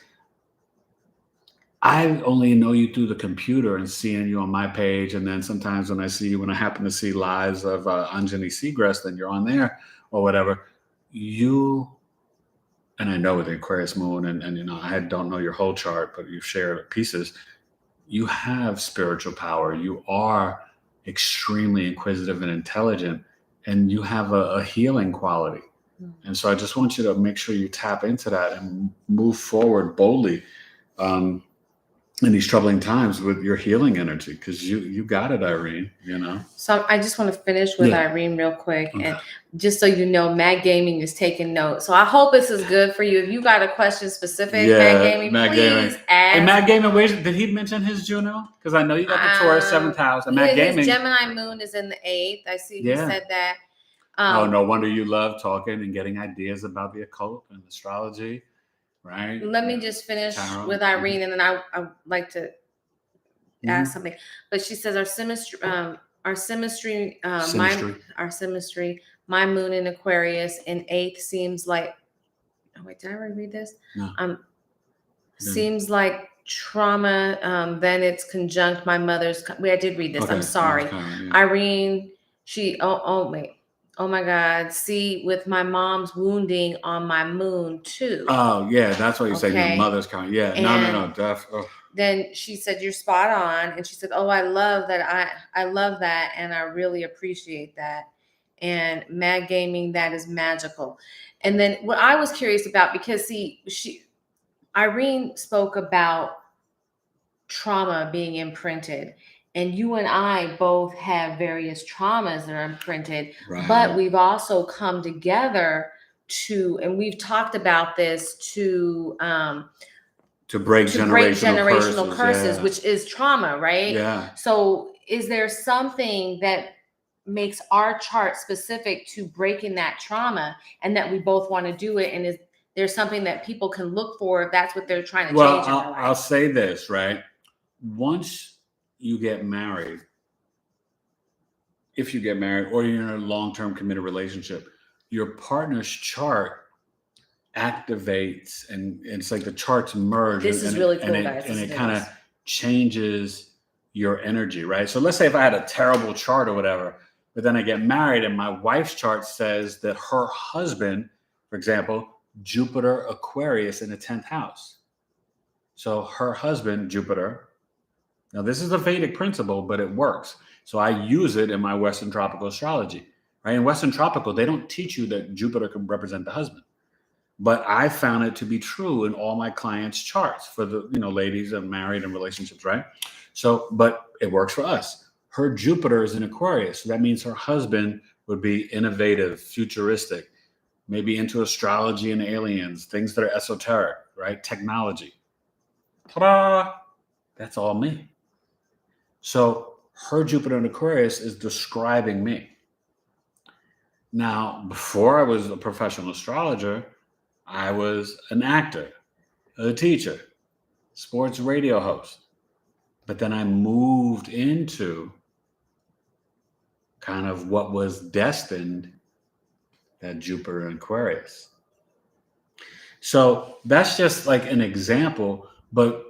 I only know you through the computer and seeing you on my page. And then sometimes when I happen to see lives of Anjani Seagrass, then you're on there or whatever. And I know with the Aquarius moon, and I don't know your whole chart, but you've shared pieces. You have spiritual power. You are extremely inquisitive and intelligent, and you have a healing quality. Mm-hmm. And so I just want you to make sure you tap into that and move forward boldly in these troubling times with your healing energy, because you got it, Irene. So I just want to finish with Irene real quick, okay. And just so you know, Mad Gaming is taking notes. So I hope this is good for you. If you got a question specific, Mad Gaming, please ask. And Mad Gaming, did he mention his Juno? Because I know you got the Taurus 7th house. And Mad Gaming, his Gemini moon is in the 8th. I see he said that. No wonder you love talking and getting ideas about the occult and astrology. Right. Let me just finish with Irene, and then I like to ask something. But she says our symmetry, my moon in Aquarius in 8th seems like. Oh wait, did I already read this? No. Seems like trauma. Then it's conjunct my mother's. I did read this. Okay. I'm sorry, Irene. Wait. Oh my God. See, with my mom's wounding on my moon too. Oh, yeah. That's what you say. Your mother's kind. Yeah. And no. Then she said, you're spot on. And she said, oh, I love that. I love that. And I really appreciate that. And Mad Gaming, that is magical. And then what I was curious about, because Irene spoke about trauma being imprinted. And you and I both have various traumas that are imprinted, right. But we've also come together and we've talked about this to break generational curses, which is trauma, right? Yeah. So is there something that makes our chart specific to breaking that trauma, and that we both want to do it? And is there something that people can look for if that's what they're trying to change in their life? I'll say this, right? Once you get married, if you get married or you're in a long-term committed relationship, your partner's chart activates, and it's like the charts merge. This is really cool, guys. And it kind of changes your energy, right? So let's say if I had a terrible chart or whatever, but then I get married and my wife's chart says that her husband, for example, Jupiter Aquarius in the 10th house. So her husband, Jupiter. Now, this is a Vedic principle, but it works. So I use it in my Western tropical astrology, right? In Western tropical, they don't teach you that Jupiter can represent the husband. But I found it to be true in all my clients' charts for the, ladies that are married in relationships, right? So, but it works for us. Her Jupiter is in Aquarius. So that means her husband would be innovative, futuristic, maybe into astrology and aliens, things that are esoteric, right? Technology. Ta-da! That's all me. So her Jupiter in Aquarius is describing me. Now, before I was a professional astrologer, I was an actor, a teacher, sports radio host. But then I moved into kind of what was destined, that Jupiter in Aquarius. So that's just like an example, but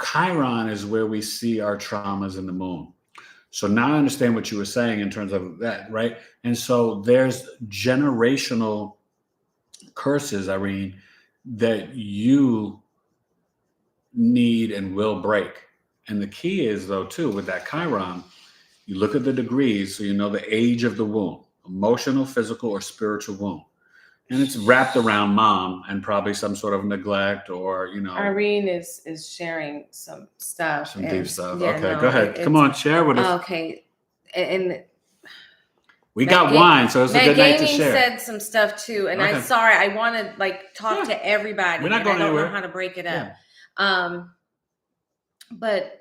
Chiron is where we see our traumas in the moon. So now I understand what you were saying in terms of that, right? And so there's generational curses, Irene, that you need and will break. And the key is, though, too, with that Chiron, you look at the degrees, so you know the age of the womb, emotional, physical, or spiritual womb. And it's wrapped around mom and probably some sort of neglect or, Irene is sharing some stuff. Some deep stuff. Yeah, okay, go ahead. Come on, share with us. Okay. And we got wine, so it's a good night to share. Said some stuff too. And I'm sorry, I want to talk to everybody. We're not going anywhere. I don't know how to break it up. Yeah. But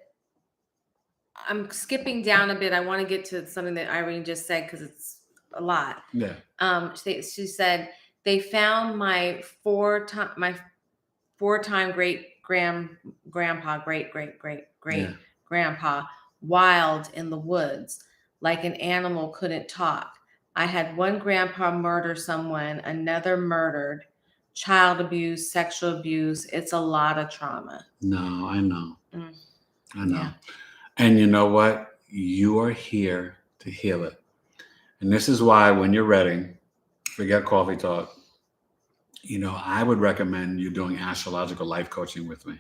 I'm skipping down a bit. I want to get to something that Irene just said because it's a lot. Yeah. She said they found my four-time great grandpa wild in the woods, like an animal couldn't talk. I had one grandpa murder someone, another murdered, child abuse, sexual abuse. It's a lot of trauma. No, I know. I know. Yeah. And you know what? You are here to heal it. And this is why when you're ready, forget coffee talk. I would recommend you doing astrological life coaching with me.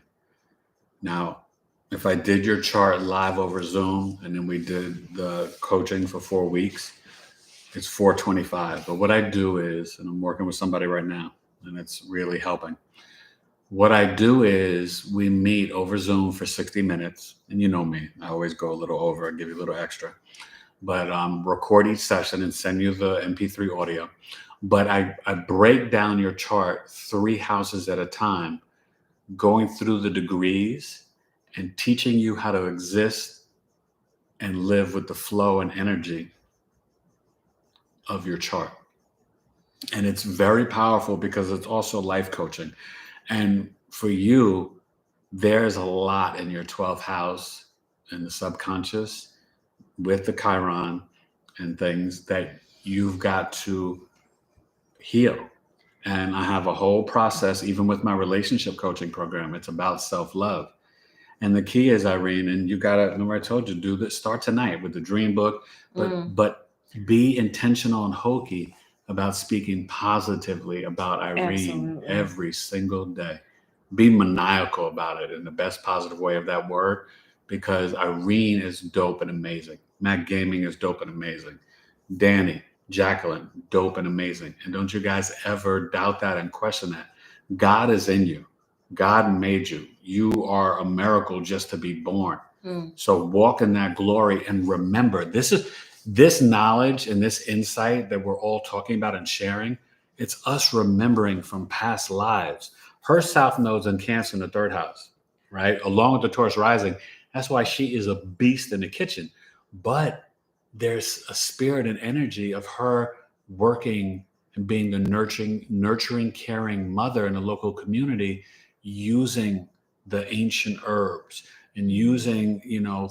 Now, if I did your chart live over Zoom and then we did the coaching for 4 weeks, it's $425. But what I do is, and I'm working with somebody right now, and it's really helping. What I do is we meet over Zoom for 60 minutes. And you know me, I always go a little over, give you a little extra. But record each session and send you the MP3 audio. But I break down your chart 3 houses at a time, going through the degrees and teaching you how to exist and live with the flow and energy of your chart. And it's very powerful because it's also life coaching. And for you, there's a lot in your 12th house in the subconscious with the Chiron and things that you've got to heal. And I have a whole process, even with my relationship coaching program. It's about self-love. And the key is, Irene, and you got to, remember I told you, do this, start tonight with the dream book, but be intentional and hokey about speaking positively about Irene every single day. Be maniacal about it in the best positive way of that word, because Irene is dope and amazing. Matt Gaming is dope and amazing. Danny, Jacqueline, dope and amazing. And don't you guys ever doubt that and question that. God is in you. God made you. You are a miracle just to be born. So walk in that glory and remember, this knowledge and this insight that we're all talking about and sharing, it's us remembering from past lives. Her South Node's in Cancer in the 3rd house, right? Along with the Taurus rising. That's why she is a beast in the kitchen. But there's a spirit and energy of her working and being the nurturing, caring mother in the local community, using the ancient herbs and using,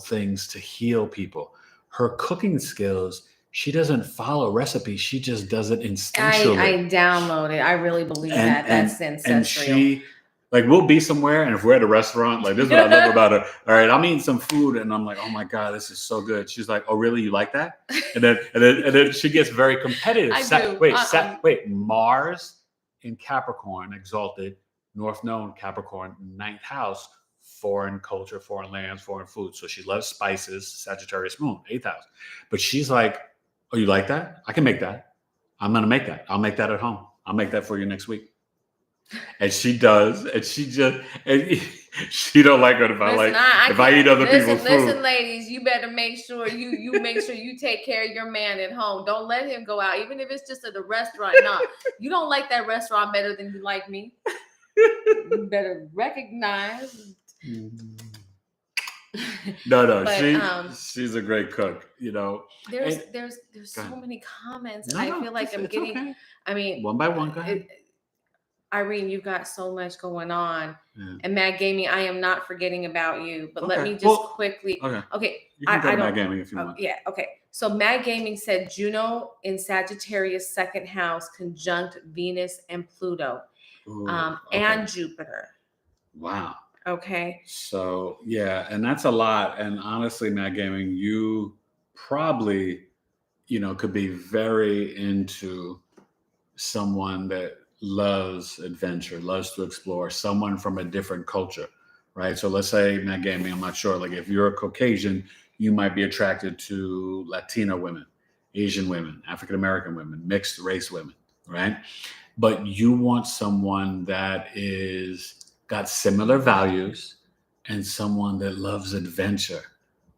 things to heal people. Her cooking skills, she doesn't follow recipes. She just does it instinctually. I download it. I really believe that's ancestral. And she, we'll be somewhere, and if we're at a restaurant, this is what I love about her. All right, I'm eating some food, and I'm like, oh my God, this is so good. She's like, oh really, you like that? And then she gets very competitive. Wait, Mars in Capricorn, exalted, North Node Capricorn, 9th house, foreign culture, foreign lands, foreign food. So she loves spices, Sagittarius Moon, 8th house. But she's like, oh, you like that? I can make that. I'm going to make that. I'll make that at home. I'll make that for you next week. And she does. And she don't like it if I eat other people's food. Listen, ladies, you better make sure you make sure you take care of your man at home. Don't let him go out, even if it's just at a restaurant. No, you don't like that restaurant better than you like me. You better recognize. No, but, she's a great cook. There's so many comments. I feel like I'm getting. Okay. I mean, one by one. Go ahead. Irene, you've got so much going on. Yeah. And Mad Gaming, I am not forgetting about you. But let Okay. me just Well, quickly. Okay. You can go to Mad Gaming if you want. Yeah. Okay. So Mad Gaming said Juno in Sagittarius second house conjunct Venus and Pluto, Ooh, and Jupiter. Wow. Okay. So yeah, and that's a lot. And honestly, Mad Gaming, you probably, could be very into someone that loves adventure, loves to explore, someone from a different culture, right? So let's say Mad Gaming, I'm not sure, like if you're a Caucasian, you might be attracted to Latina women, Asian women, African American women, mixed race women, right? But you want someone that is got similar values and someone that loves adventure,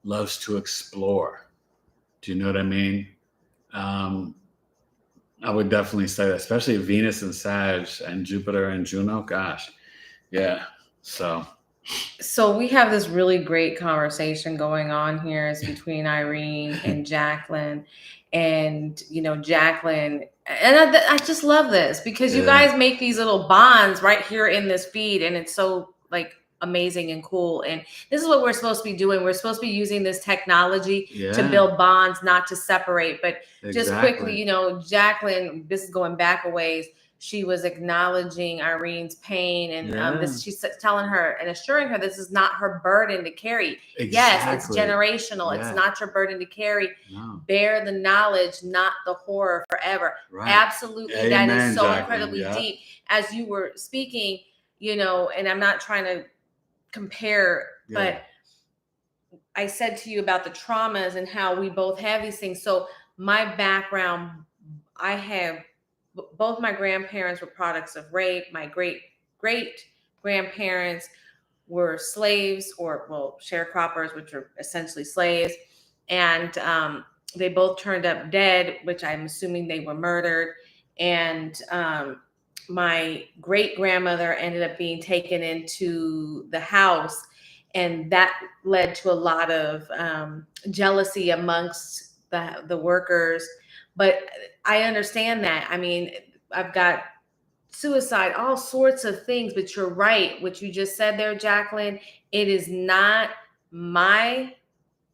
loves to explore. Do you know what I mean? I would definitely say that, especially Venus and Sag and Jupiter and Juno. Gosh, yeah. So we have this really great conversation going on here. It's between Irene and Jacqueline, and Jacqueline, and I just love this because you guys make these little bonds right here in this feed, and it's so like amazing and cool. And this is what we're supposed to be doing. We're supposed to be using this technology to build bonds, not to separate. But just quickly, Jacqueline, this is going back a ways. She was acknowledging Irene's pain, and she's telling her and assuring her this is not her burden to carry. Exactly. Yes, it's generational. It's not your burden to carry. No. Bear the knowledge, not the horror forever. Right. Absolutely. Amen, that is so Jacqueline, incredibly deep. As you were speaking, and I'm not trying to compare, but I said to you about the traumas and how we both have these things. So my background, I have both my grandparents were products of rape. My great grandparents were slaves, or sharecroppers, which are essentially slaves. And they both turned up dead, which I'm assuming they were murdered. And my great grandmother ended up being taken into the house. And that led to a lot of jealousy amongst the workers. But I understand that. I mean, I've got suicide, all sorts of things. But you're right. What you just said there, Jacqueline, it is not my,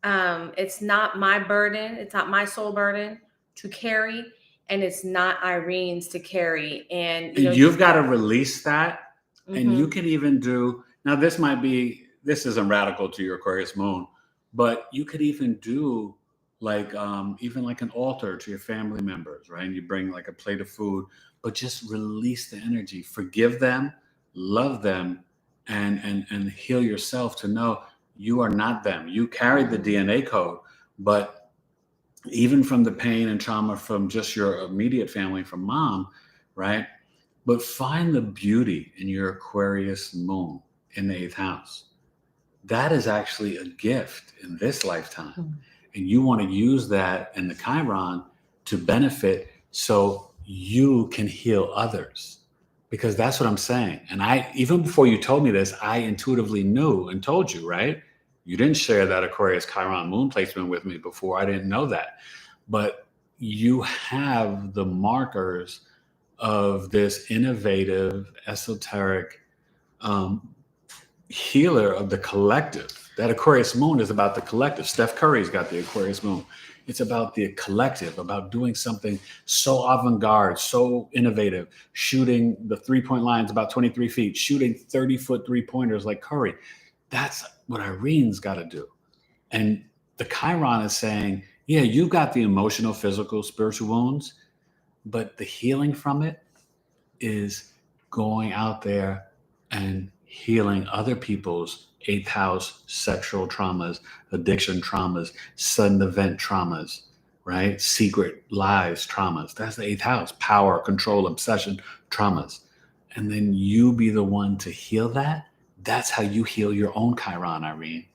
it's not my burden. It's not my sole burden to carry. And it's not Irene's to carry. And you've got to release that. Mm-hmm. And you can even do, now this isn't radical to your Aquarius moon, but you could even do like even like an altar to your family members, right? And you bring like a plate of food, but just release the energy, forgive them, love them, and heal yourself to know you are not them. You carry the DNA code, but even from the pain and trauma from just your immediate family, from mom, right? But find the beauty in your Aquarius moon in the 8th house. That is actually a gift in this lifetime. Mm-hmm. And you want to use that in the Chiron to benefit so you can heal others. Because that's what I'm saying. And even before you told me this, I intuitively knew and told you, right? You didn't share that Aquarius Chiron moon placement with me before. I didn't know that. But you have the markers of this innovative, esoteric healer of the collective. That Aquarius moon is about the collective. Steph Curry's got the Aquarius moon. It's about the collective, about doing something so avant-garde, so innovative, shooting the 3-point lines about 23 feet, shooting 30-foot 3-pointers like Curry. That's what Irene's got to do. And the Chiron is saying, yeah, you've got the emotional, physical, spiritual wounds, but the healing from it is going out there and healing other people's 8th house sexual traumas, addiction traumas, sudden event traumas, right? Secret lies traumas. That's the 8th house. Power, control, obsession traumas. And then you be the one to heal that. That's how you heal your own Chiron, Irene.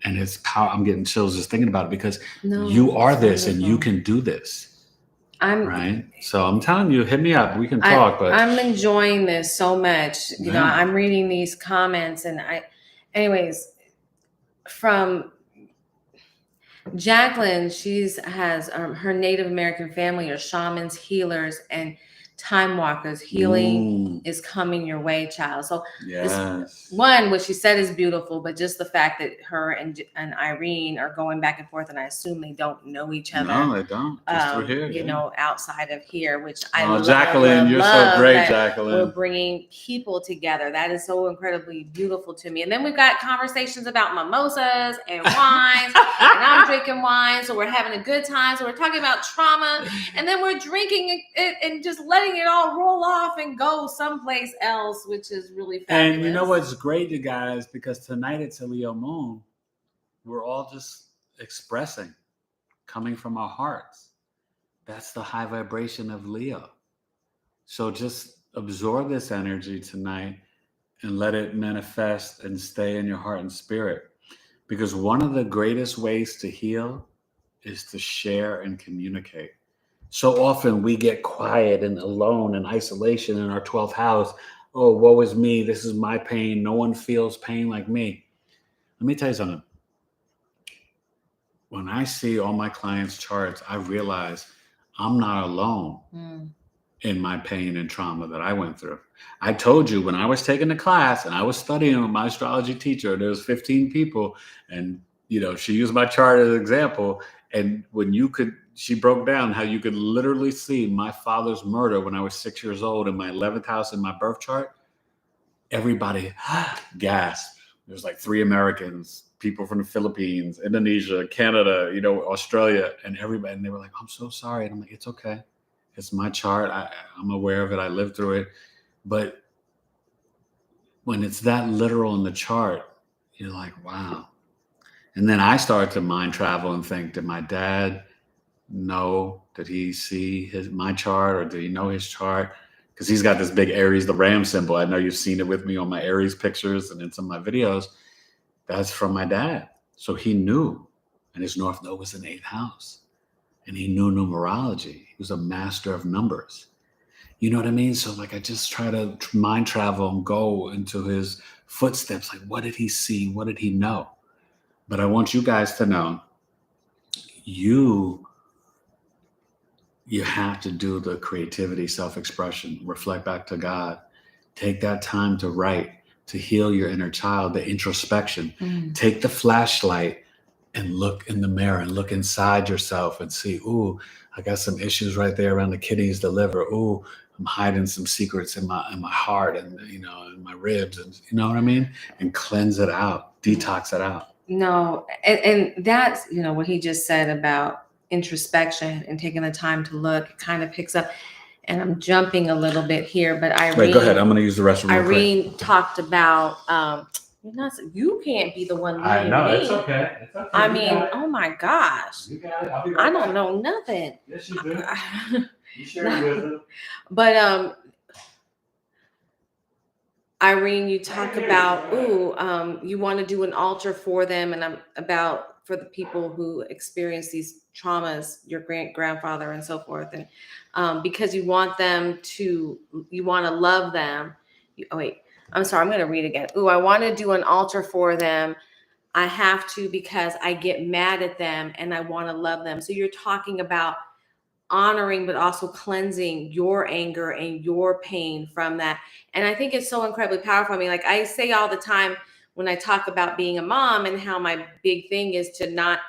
And it's power. I'm getting chills just thinking about it because you are this and you can do this. Right. So I'm telling you, hit me up. We can talk. But I'm enjoying this so much. You know, I'm reading these comments, and anyways, from Jacqueline, has her Native American family are shamans, healers, and time walkers. Healing is coming your way, child. So yes. One, what she said is beautiful, but just the fact that her and Irene are going back and forth, and I assume they don't know each other. No, they don't. Just through here, you know, outside of here, which I love. Jacqueline, you're so great, Jacqueline. We're bringing people together. That is so incredibly beautiful to me. And then we've got conversations about mimosas and wines, and I'm drinking wine, so we're having a good time. So we're talking about trauma, and then we're drinking it and just letting it all roll off and go someplace else, which is really fabulous. And you know what's great, you guys, because tonight it's a Leo moon, we're all just expressing, coming from our hearts. That's the high vibration of Leo. So just absorb this energy tonight and let it manifest and stay in your heart and spirit. Because one of the greatest ways to heal is to share and communicate. So often we get quiet and alone and isolation in our 12th house. Oh, woe is me. This is my pain. No one feels pain like me. Let me tell you something. When I see all my clients' charts, I realize I'm not alone in my pain and trauma that I went through. I told you when I was taking the class and I was studying with my astrology teacher, there was 15 people, and you know, she used my chart as an example. And when she broke down how you could literally see my father's murder when I was 6 years old in my 11th house in my birth chart. Everybody gasped. There's like 3 Americans, people from the Philippines, Indonesia, Canada, you know, Australia, and everybody. And they were like, I'm so sorry. And I'm like, it's okay. It's my chart. I'm aware of it. I lived through it. But when it's that literal in the chart, you're like, wow. And then I started to mind travel and think, did my dad know? Did he see my chart, or did he know his chart? Because he's got this big Aries, the ram symbol. I know you've seen it with me on my Aries pictures and in some of my videos. That's from my dad. So he knew. And his North Node was in the 8th house. And he knew numerology. He was a master of numbers. You know what I mean? So like I just try to mind travel and go into his footsteps. Like, what did he see? What did he know? But I want you guys to know, you have to do the creativity, self-expression, reflect back to God, take that time to write, to heal your inner child, the introspection. Take the flashlight and look in the mirror and look inside yourself and see, ooh, I got some issues right there around the kidneys, the liver. Ooh, I'm hiding some secrets in my heart and, you know, in my ribs, and you know what I mean? And cleanse it out, detox it out. No, and that's, you know, what he just said about introspection and taking the time to look, it kind of picks up. And I'm jumping a little bit here, but Irene. Wait, go ahead. I'm going to use the restroom. Irene talked about, you can't be the one leading I know, me. it's okay. It's okay. I mean, oh my gosh. You got it. I'll be right back. I don't know nothing. Yes, you do. You share with them. But Irene, you talk about, you want to do an altar for them, and for the people who experience these traumas, your grandfather and so forth, and because you want to love them. I'm sorry, I'm going to read again. I want to do an altar for them. I have to, because I get mad at them and I want to love them. So you're talking about honoring, but also cleansing your anger and your pain from that. And I think it's so incredibly powerful. I mean, like I say all the time when I talk about being a mom and how my big thing is to not,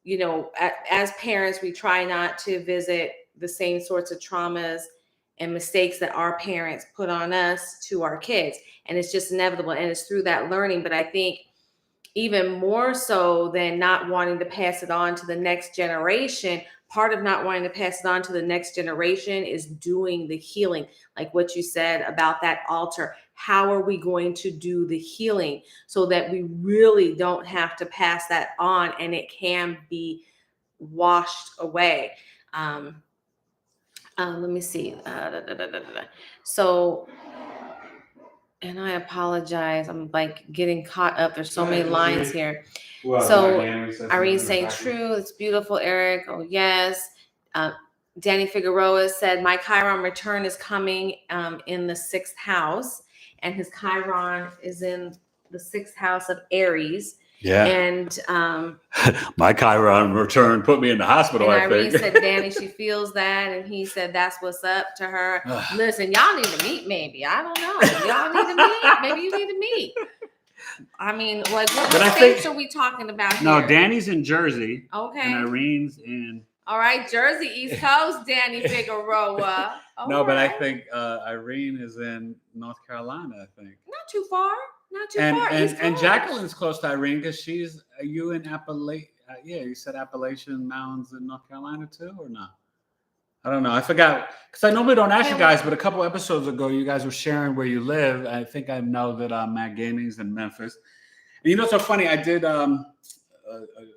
you know, as parents, we try not to visit the same sorts of traumas and mistakes that our parents put on us to our kids. And it's just inevitable. And it's through that learning. But I think even more so than not wanting to pass it on to the next generation, part of not wanting to pass it on to the next generation is doing the healing. Like what you said about that altar. How are we going to do the healing so that we really don't have to pass that on and it can be washed away? Let me see. So, and I apologize. I'm like getting caught up. There's so many lines here. So Irene's saying true. It's beautiful, Eric. Oh, yes. Danny Figueroa said, my Chiron return is coming in the 6th house. And his Chiron is in the 6th house of Aries. Yeah. And my Chiron return put me in the hospital, and I Irene think. said, Danny, she feels that. And he said, that's what's up to her. Listen, y'all need to meet maybe. I don't know. Y'all need to meet. Maybe you need to meet. I mean, like, what states are we talking about here? No, Danny's in Jersey. Okay. And Irene's in... All right, Jersey, East Coast, Danny Figueroa. No, but I think Irene is in North Carolina, I think. Not too far. Not too far. East Coast. And Jacqueline's close to Irene because she's... Are you in Appalachian? Yeah, you said Appalachian Mountains in North Carolina too, or not? I don't know. I forgot because I normally don't ask you guys, but a couple episodes ago, you guys were sharing where you live. I think I know that Matt Gaming's in Memphis. And you know, it's so funny. I did a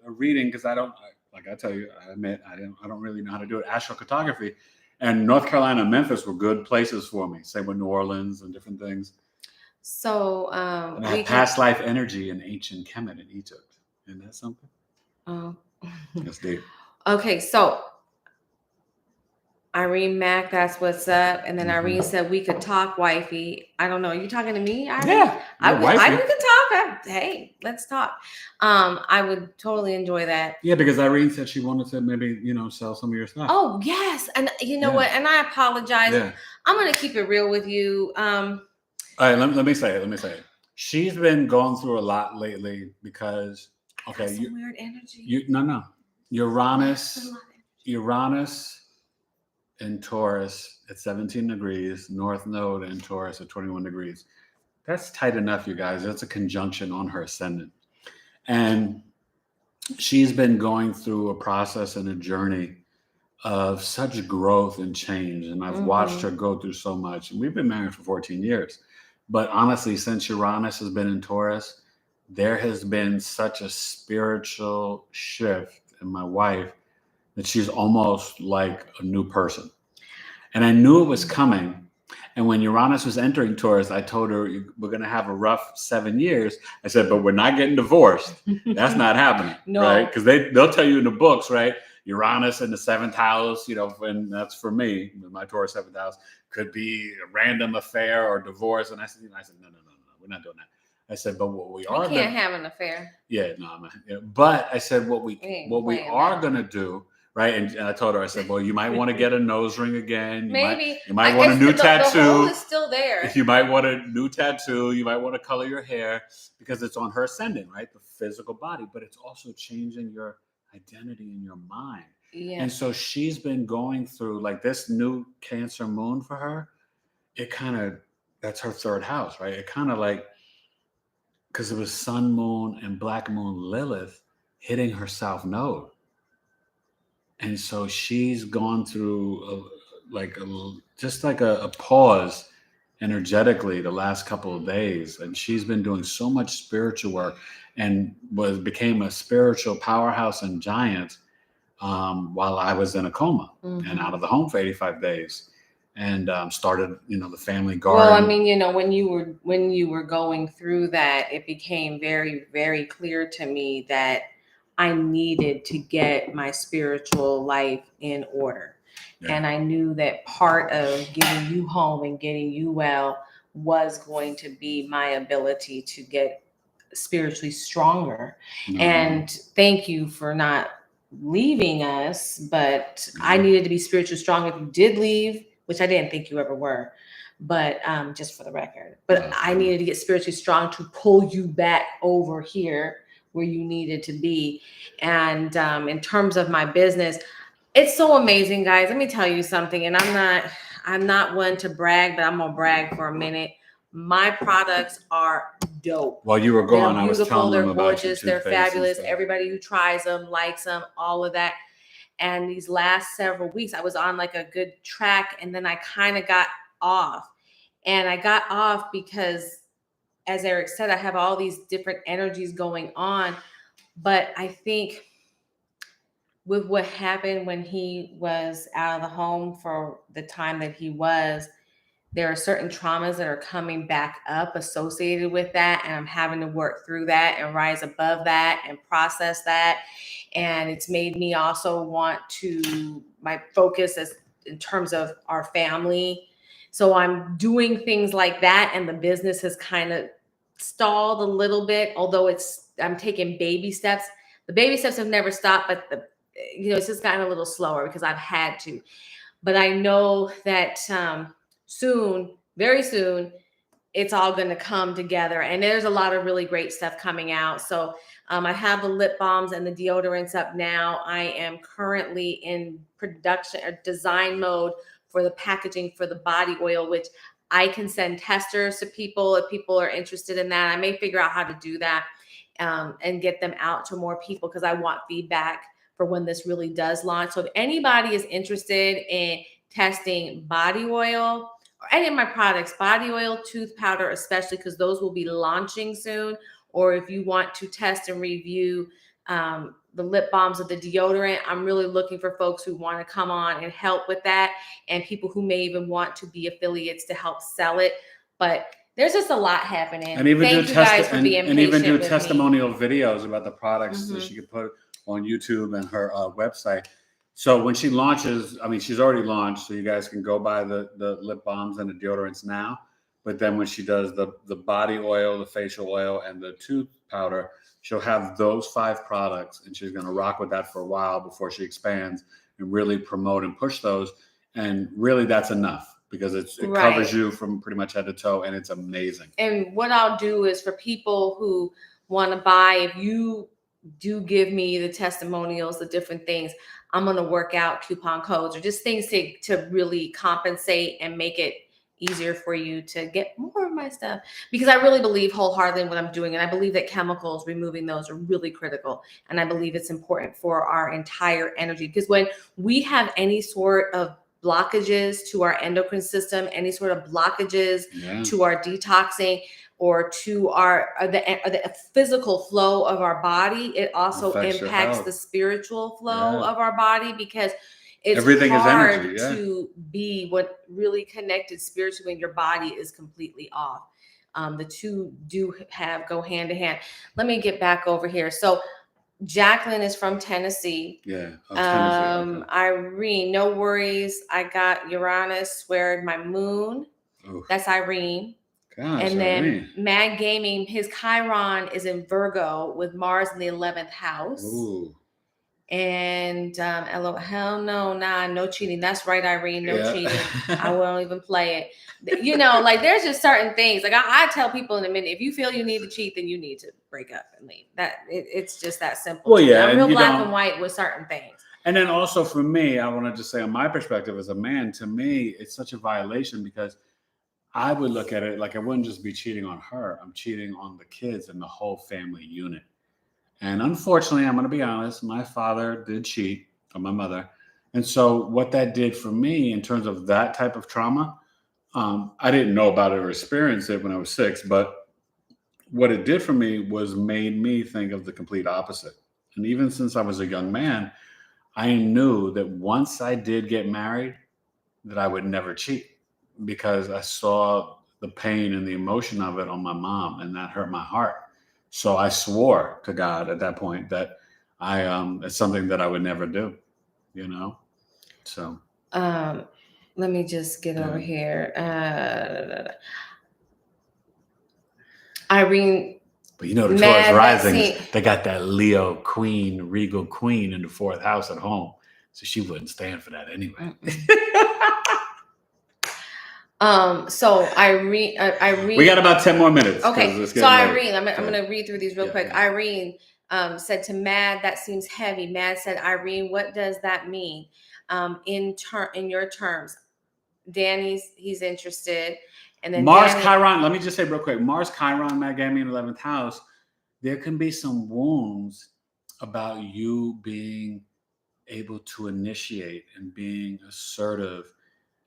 reading because I don't, like I tell you, I admit I don't really know how to do it. Astrocartography, and North Carolina and Memphis were good places for me. Same with New Orleans and different things. So and I had past life energy in ancient Kemet in Egypt. Isn't that something? Oh, that's deep. Okay, so Irene Mack, that's what's up. And then Irene said we could talk, wifey. I don't know. Are you talking to me, Irene? Yeah. I we could talk. Hey, let's talk. I would totally enjoy that. Yeah, because Irene said she wanted to maybe, sell some of your stuff. Oh, yes. And you know what? And I apologize. Yeah. I'm going to keep it real with you. All right, let me say it. She's been going through a lot lately because, okay. Some weird energy. Uranus in Taurus at 17 degrees, North Node in Taurus at 21 degrees. That's tight enough, you guys. That's a conjunction on her ascendant. And she's been going through a process and a journey of such growth and change. And I've watched her go through so much. And we've been married for 14 years. But honestly, since Uranus has been in Taurus, there has been such a spiritual shift in my wife that she's almost like a new person. And I knew it was coming. And when Uranus was entering Taurus, I told her, we're going to have a rough 7 years. I said, but we're not getting divorced. That's not happening. No. Right? Because they'll tell you in the books, right? Uranus in the 7th house, and that's for me, my Taurus 7th house, could be a random affair or divorce. And I said, no, we're not doing that. I said, but what we are... You can't have an affair. Yeah, no. But I said, what we are going to do... Right. And I told her, I said, well, you might want to get a nose ring again. You might want a new tattoo. The hole is still there. You might want a new tattoo. You might want to color your hair because it's on her ascendant, right? The physical body, but it's also changing your identity in your mind. Yeah. And so she's been going through like this new Cancer moon for her. That's her 3rd house, right? It kind of like, because it was Sun, Moon, and Black Moon Lilith hitting her South Node. And so she's gone through a pause energetically the last couple of days. And she's been doing so much spiritual work and became a spiritual powerhouse and giant while I was in a coma and out of the home for 85 days and started, the family garden. Well, I mean, when you were going through that, it became very, very clear to me that I needed to get my spiritual life in order. Yeah. And I knew that part of getting you home and getting you well was going to be my ability to get spiritually stronger. Mm-hmm. And thank you for not leaving us, but I needed to be spiritually strong. If you did leave, which I didn't think you ever were, but just for the record, but I needed to get spiritually strong to pull you back over here where you needed to be. And in terms of my business, it's so amazing, guys. Let me tell you something. And I'm not one to brag, but I'm gonna brag for a minute. My products are dope. While you were gone, I was telling them about gorgeous, they're fabulous. Everybody who tries them, likes them, all of that. And these last several weeks, I was on like a good track, and then I kind of got off. And I got off because, as Eric said, I have all these different energies going on. But I think with what happened when he was out of the home for the time that he was, there are certain traumas that are coming back up associated with that. And I'm having to work through that and rise above that and process that. And it's made me also want to, my focus is in terms of our family. So I'm doing things like that. And the business has kind of stalled a little bit, although I'm taking baby steps. The baby steps have never stopped, but it's just gotten a little slower because I've had to. But I know that soon, very soon, it's all going to come together, and there's a lot of really great stuff coming out. So I have the lip balms and the deodorants up now. I am currently in production or design mode for the packaging for the body oil, which I can send testers to people if people are interested in that. I may figure out how to do that and get them out to more people because I want feedback for when this really does launch. So if anybody is interested in testing body oil or any of my products, body oil, tooth powder, especially because those will be launching soon, or if you want to test and review the lip balms or the deodorant, I'm really looking for folks who want to come on and help with that, and people who may even want to be affiliates to help sell it. But there's just a lot happening. And even Thank you guys for being patient even do with testimonial videos about the products that she could put on YouTube and her website. So when she launches, I mean, she's already launched, so you guys can go buy the lip balms and the deodorants now. But then when she does the body oil, the facial oil, and the tooth powder, she'll have those 5 products, and she's going to rock with that for a while before she expands and really promote and push those. And really, that's enough because it covers you from pretty much head to toe, and it's amazing. And what I'll do is for people who want to buy, if you do give me the testimonials, the different things, I'm going to work out coupon codes or just things to really compensate and make it easier for you to get more of my stuff, because I really believe wholeheartedly in what I'm doing. And I believe that chemicals, removing those, are really critical. And I believe it's important for our entire energy, because when we have any sort of blockages to our endocrine system, any sort of blockages to our detoxing or to the physical flow of our body, it also impacts the spiritual flow of our body, because it's everything hard is energy, to be what really connected spiritually when your body is completely off. The two do go hand to hand. Let me get back over here. So Jacqueline is from Tennessee. Yeah. Tennessee. Okay. Irene, no worries. I got Uranus squared my moon. Ooh. That's Irene. Gosh, and then Irene. Mad Gaming, his Chiron is in Virgo with Mars in the 11th house. Ooh. And hell no, no cheating. That's right, Irene, no cheating. I won't even play it. Like there's just certain things. Like I tell people in a minute, if you feel you need to cheat, then you need to break up and leave. It's just that simple. Well, yeah, I'm real black and white with certain things. And then also for me, I want to just say on my perspective as a man, to me, it's such a violation because I would look at it like I wouldn't just be cheating on her. I'm cheating on the kids and the whole family unit. And unfortunately, I'm going to be honest, my father did cheat on my mother. And so what that did for me in terms of that type of trauma, I didn't know about it or experience it when I was 6, but what it did for me was made me think of the complete opposite. And even since I was a young man, I knew that once I did get married, that I would never cheat because I saw the pain and the emotion of it on my mom, and that hurt my heart. So I swore to God at that point that it's something that I would never do, So. Let me just get over here. Irene. But the Taurus rising, they got that Leo queen, regal queen in the 4th house at home. So she wouldn't stand for that anyway. So Irene, we got about 10 more minutes. Okay. So Irene, I'm going to read through these real quick. Yeah. Irene said to Mad, that seems heavy. Mad said, Irene, what does that mean in your terms? Danny's, he's interested. And then Mars Chiron, let me just say real quick, Mars Chiron, Mad Gaming in the 11th house, there can be some wounds about you being able to initiate and being assertive,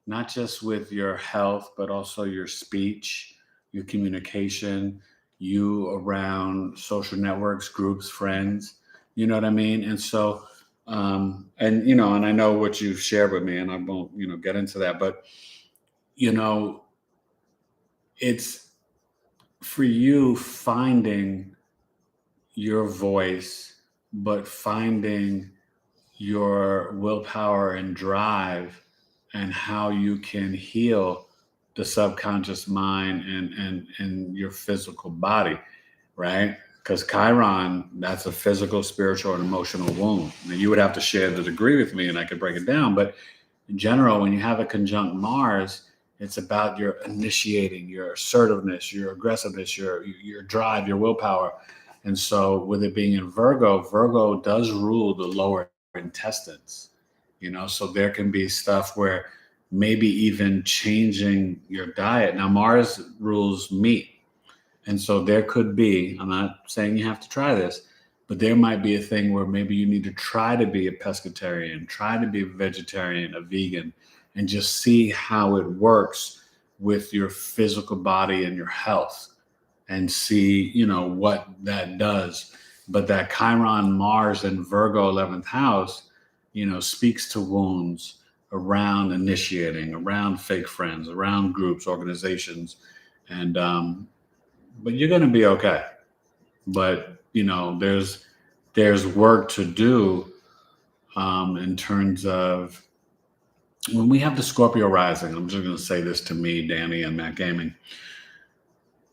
not just with your health, but also your speech, your communication, you around social networks, groups, friends, you know what I mean? And so, and I know what you've shared with me, and I won't, get into that, but, it's for you finding your voice, but finding your willpower and drive and how you can heal the subconscious mind and your physical body, right? Because Chiron, that's a physical, spiritual, and emotional wound. Now, you would have to share the degree with me and I could break it down. But in general, when you have a conjunct Mars, it's about your initiating, your assertiveness, your aggressiveness, your drive, your willpower. And so with it being in Virgo, Virgo does rule the lower intestines, so there can be stuff where maybe even changing your diet. Now, Mars rules meat. And so there could be, I'm not saying you have to try this, but there might be a thing where maybe you need to try to be a pescatarian, try to be a vegetarian, a vegan, and just see how it works with your physical body and your health and see, what that does. But that Chiron Mars in Virgo 11th house, speaks to wounds around initiating, around fake friends, around groups, organizations. And, but you're going to be okay. But, there's work to do in terms of when we have the Scorpio rising. I'm just going to say this to me, Danny, and Matt Gaming.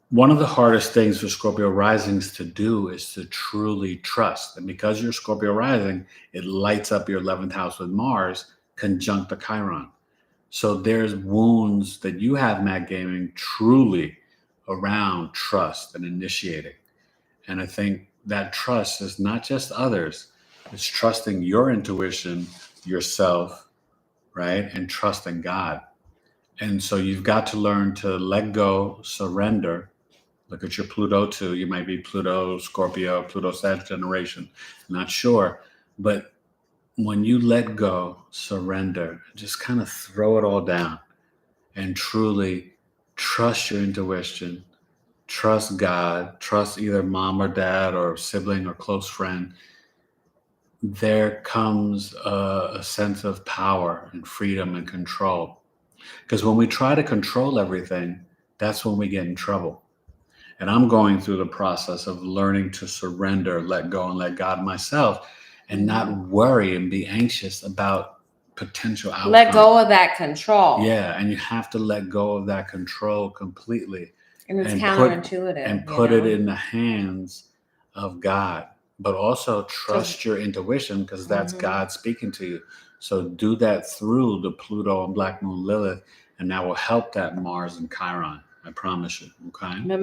One of the hardest things for Scorpio risings to do is to truly trust. And because you're Scorpio rising, it lights up your 11th house with Mars conjunct the Chiron. So there's wounds that you have, Matt Gaming, truly around trust and initiating. And I think that trust is not just others, it's trusting your intuition, yourself, right? And trusting God. And so you've got to learn to let go, surrender. Look at your Pluto too. You might be Pluto, Scorpio, Pluto, Sag generation. Not sure. But when you let go, surrender, just kind of throw it all down and truly trust your intuition, trust God, trust either mom or dad or sibling or close friend, there comes a sense of power and freedom and control. Because when we try to control everything, that's when we get in trouble. And I'm going through the process of learning to surrender, let go, and let God myself, and not worry and be anxious about potential outcomes. Let go of that control. Yeah, and you have to let go of that control completely. And it's counterintuitive. And put it in the hands of God. But also trust your intuition, because that's God speaking to you. So do that through the Pluto and Black Moon Lilith, and that will help that Mars and Chiron. I promise you. Okay. Let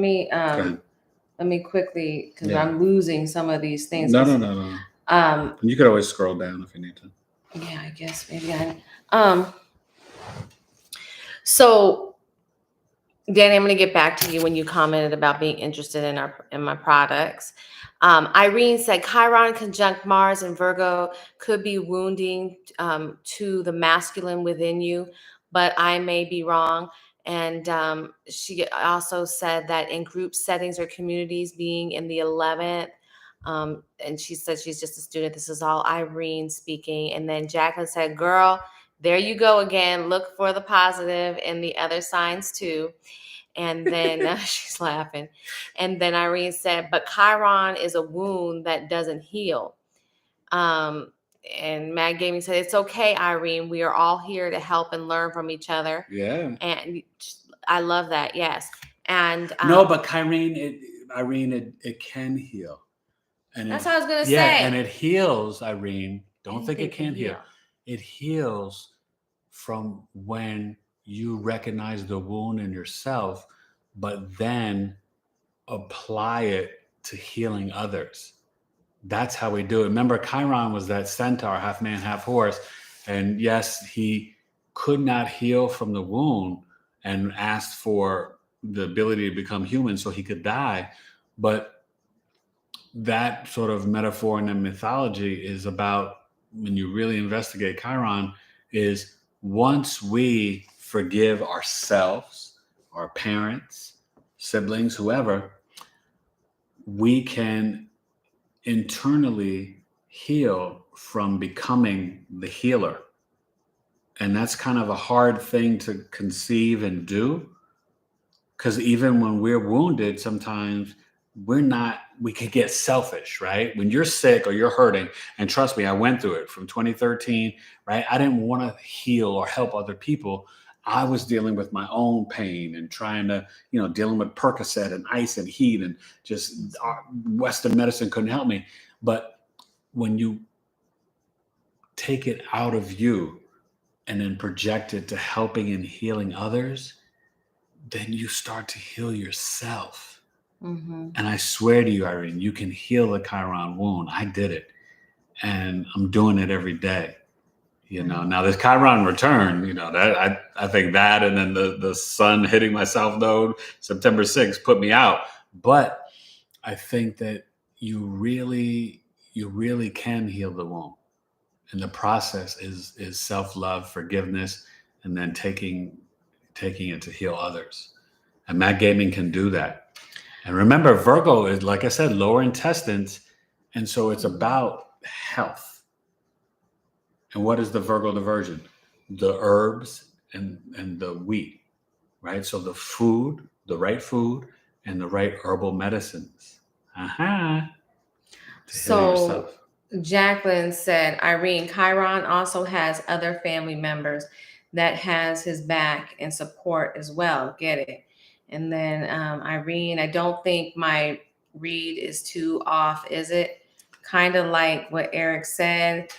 me quickly, because I'm losing some of these things. No. You could always scroll down if you need to. Yeah, I guess maybe So, Danny, I'm going to get back to you when you commented about being interested in my products. Irene said Chiron conjunct Mars and Virgo could be wounding to the masculine within you, but I may be wrong. And she also said that in group settings or communities, being in the 11th, and she said she's just a student. This is all Irene speaking. And then Jacqueline said, girl, there you go again. Look for the positive in the other signs too. And then she's laughing. And then Irene said, but Chiron is a wound that doesn't heal. And Matt Gaming said, it's okay, Irene. We are all here to help and learn from each other. Yeah. And I love that. Yes. And no, but Irene, it can heal. And that's what I was going to say. Yeah, and it heals, Irene. Don't think it can't heal. It heals from when you recognize the wound in yourself, but then apply it to healing others. That's how we do it. Remember, Chiron was that centaur, half man, half horse. And yes, he could not heal from the wound and asked for the ability to become human so he could die. But that sort of metaphor in the mythology is about, when you really investigate Chiron, is once we forgive ourselves, our parents, siblings, whoever, we can internally heal from becoming the healer. And that's kind of a hard thing to conceive and do, because even when we're wounded, sometimes we could get selfish, right? When you're sick or you're hurting, and trust me, I went through it from 2013, right? I didn't want to heal or help other people. I was dealing with my own pain and trying to, dealing with Percocet and ice and heat and just Western medicine couldn't help me. But when you take it out of you and then project it to helping and healing others, then you start to heal yourself. And I swear to you, Irene, you can heal the Chiron wound. I did it. And I'm doing it every day. Now this Chiron return, that I think that, and then the sun hitting my south node September 6th put me out. But I think that you really can heal the wound. And the process is self-love, forgiveness, and then taking it to heal others. And Matt Gaming can do that. And remember, Virgo is, like I said, lower intestines. And so it's about health. And what is the Virgo diversion? The herbs and the wheat, right? So the food, the right food, and the right herbal medicines. So Jacqueline said, Irene, Chiron also has other family members that has his back and support as well. Get it? And then Irene, I don't think my read is too off, is it? Kind of like what Eric said.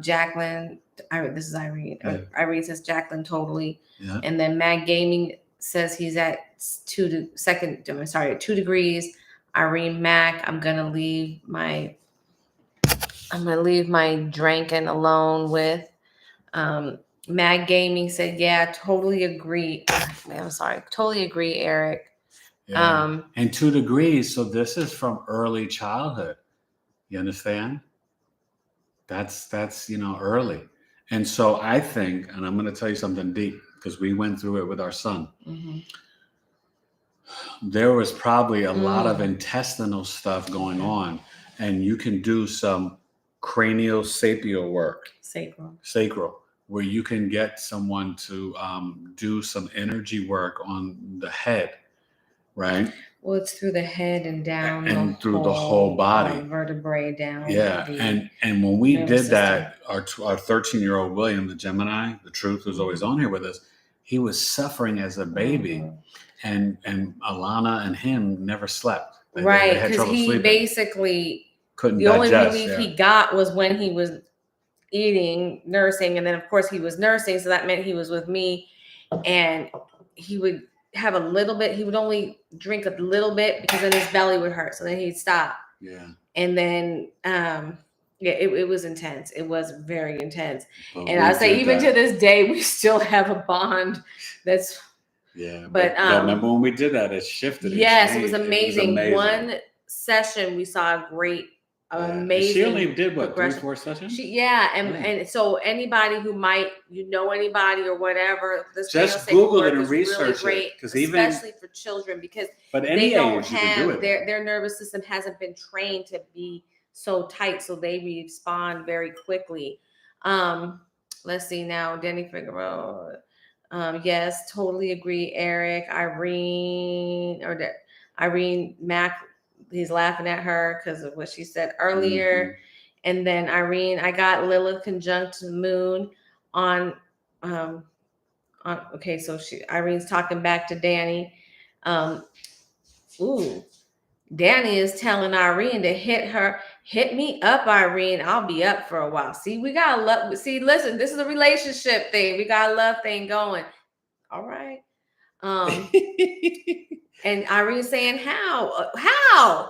Jacqueline, this is Irene. Yeah. Irene says Jacqueline totally. Yeah. And then Matt Gaming says he's at 2 degrees. Irene Mac, I'm gonna leave my drinking alone with. Matt Gaming said, yeah, totally agree. I'm sorry, totally agree, Eric. Yeah. And 2 degrees. So this is from early childhood. You understand? That's early. And so I think, and I'm going to tell you something deep because we went through it with our son. There was probably a lot of intestinal stuff going on, and you can do some craniosacral work. Sacral, where you can get someone to do some energy work on the head, right? Well, it's through the head and down and through the whole body, vertebrae down. Yeah, and when we did that, our 13-year-old William, the Gemini, the truth, was always on here with us. He was suffering as a baby, and Alana and him never slept. Right, because he basically couldn't the digest, only relief he got was when he was eating, nursing, and then of course he was nursing, so that meant he was with me, and he would have a little bit. He would only drink a little bit because then his belly would hurt, so then he'd stop. Yeah, and then it was intense. It was very intense, and I say even to this day we still have a bond. That's but remember when we did that? It shifted. Yes, it was amazing. One session we saw a great. Amazing. She only did what, 3-4 sessions? And so anybody who might anybody or whatever, this just Google it and research really it, because especially for children, because they don't have their nervous system hasn't been trained to be so tight, so they respond very quickly. Let's see now, Denny Figueroa. Yes, totally agree, Eric. Irene Mac. He's laughing at her because of what she said earlier. And then Irene, I got Lilith conjunct Moon on okay, so Irene's talking back to Danny. Danny is telling Irene to hit me up, Irene. I'll be up for a while. See, we got a love. See, listen, this is a relationship thing. We got a love thing going. All right. And Irene saying, how?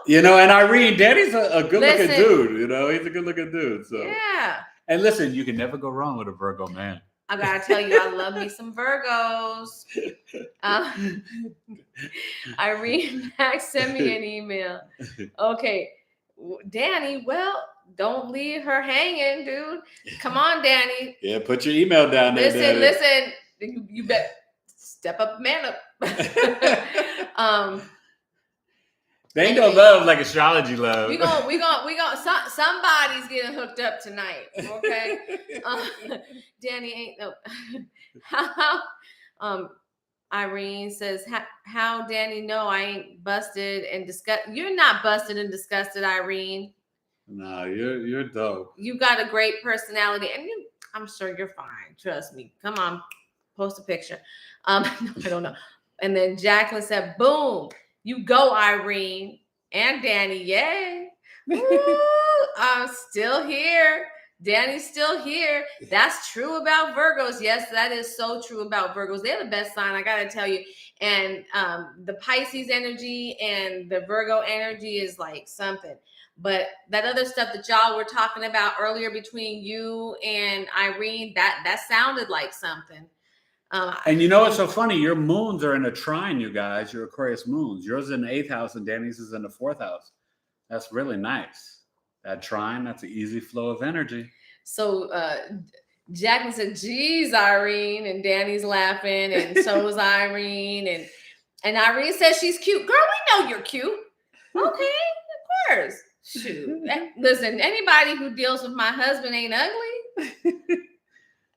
And Irene, Danny's a good-looking dude. He's a good-looking dude. So yeah. And listen, you can never go wrong with a Virgo man. I gotta tell you, I love me some Virgos. Irene Max, send me an email. Okay, Danny. Well, don't leave her hanging, dude. Come on, Danny. Yeah, put your email down there. Listen. You bet. Step up, man up. They ain't no love like astrology love. We gonna somebody's getting hooked up tonight. Okay. Danny ain't no. Irene says, how Danny know I ain't busted and disgusted? You're not busted and disgusted, Irene. No, you're dope. You got a great personality, and I'm sure you're fine. Trust me. Come on. post a picture. No, I don't know. And then Jacqueline said, boom, you go, Irene and Danny. Yay. Woo, I'm still here. Danny's still here. That's true about Virgos. Yes, that is so true about Virgos. They're the best sign, I gotta tell you. And the Pisces energy and the Virgo energy is like something. But that other stuff that y'all were talking about earlier between you and Irene, that sounded like something. And you know what's so funny? Your moons are in a trine, you guys. Your Aquarius moons. Yours is in the 8th house and Danny's is in the 4th house. That's really nice. That trine, that's an easy flow of energy. So Jacqueline said, geez, Irene, and Danny's laughing, and so is Irene, and Irene says she's cute. Girl, we know you're cute. Okay, of course. Shoot. Listen, anybody who deals with my husband ain't ugly.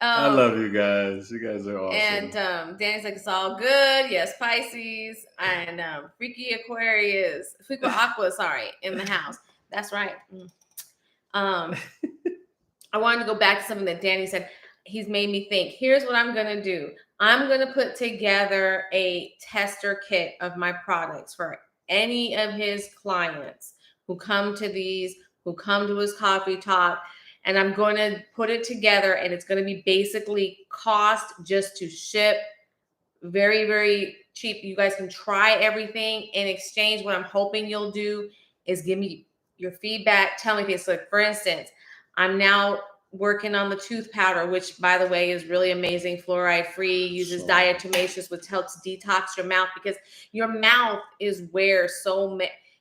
I love you guys. You guys are awesome. And Danny's like, it's all good. Yes, Pisces and freaky Aquarius, freaky Aqua, sorry, in the house. That's right. I wanted to go back to something that Danny said. He's made me think. Here's what I'm going to do. I'm going to put together a tester kit of my products for any of his clients who come to these, who come to his coffee talk. And I'm going to put it together, and it's going to be basically cost just to ship. Very, very cheap. You guys can try everything. In exchange, what I'm hoping you'll do is give me your feedback. Tell me this. So, for instance, I'm now working on the tooth powder, which, by the way, is really amazing. Fluoride free, uses diatomaceous, which helps detox your mouth, because your mouth is where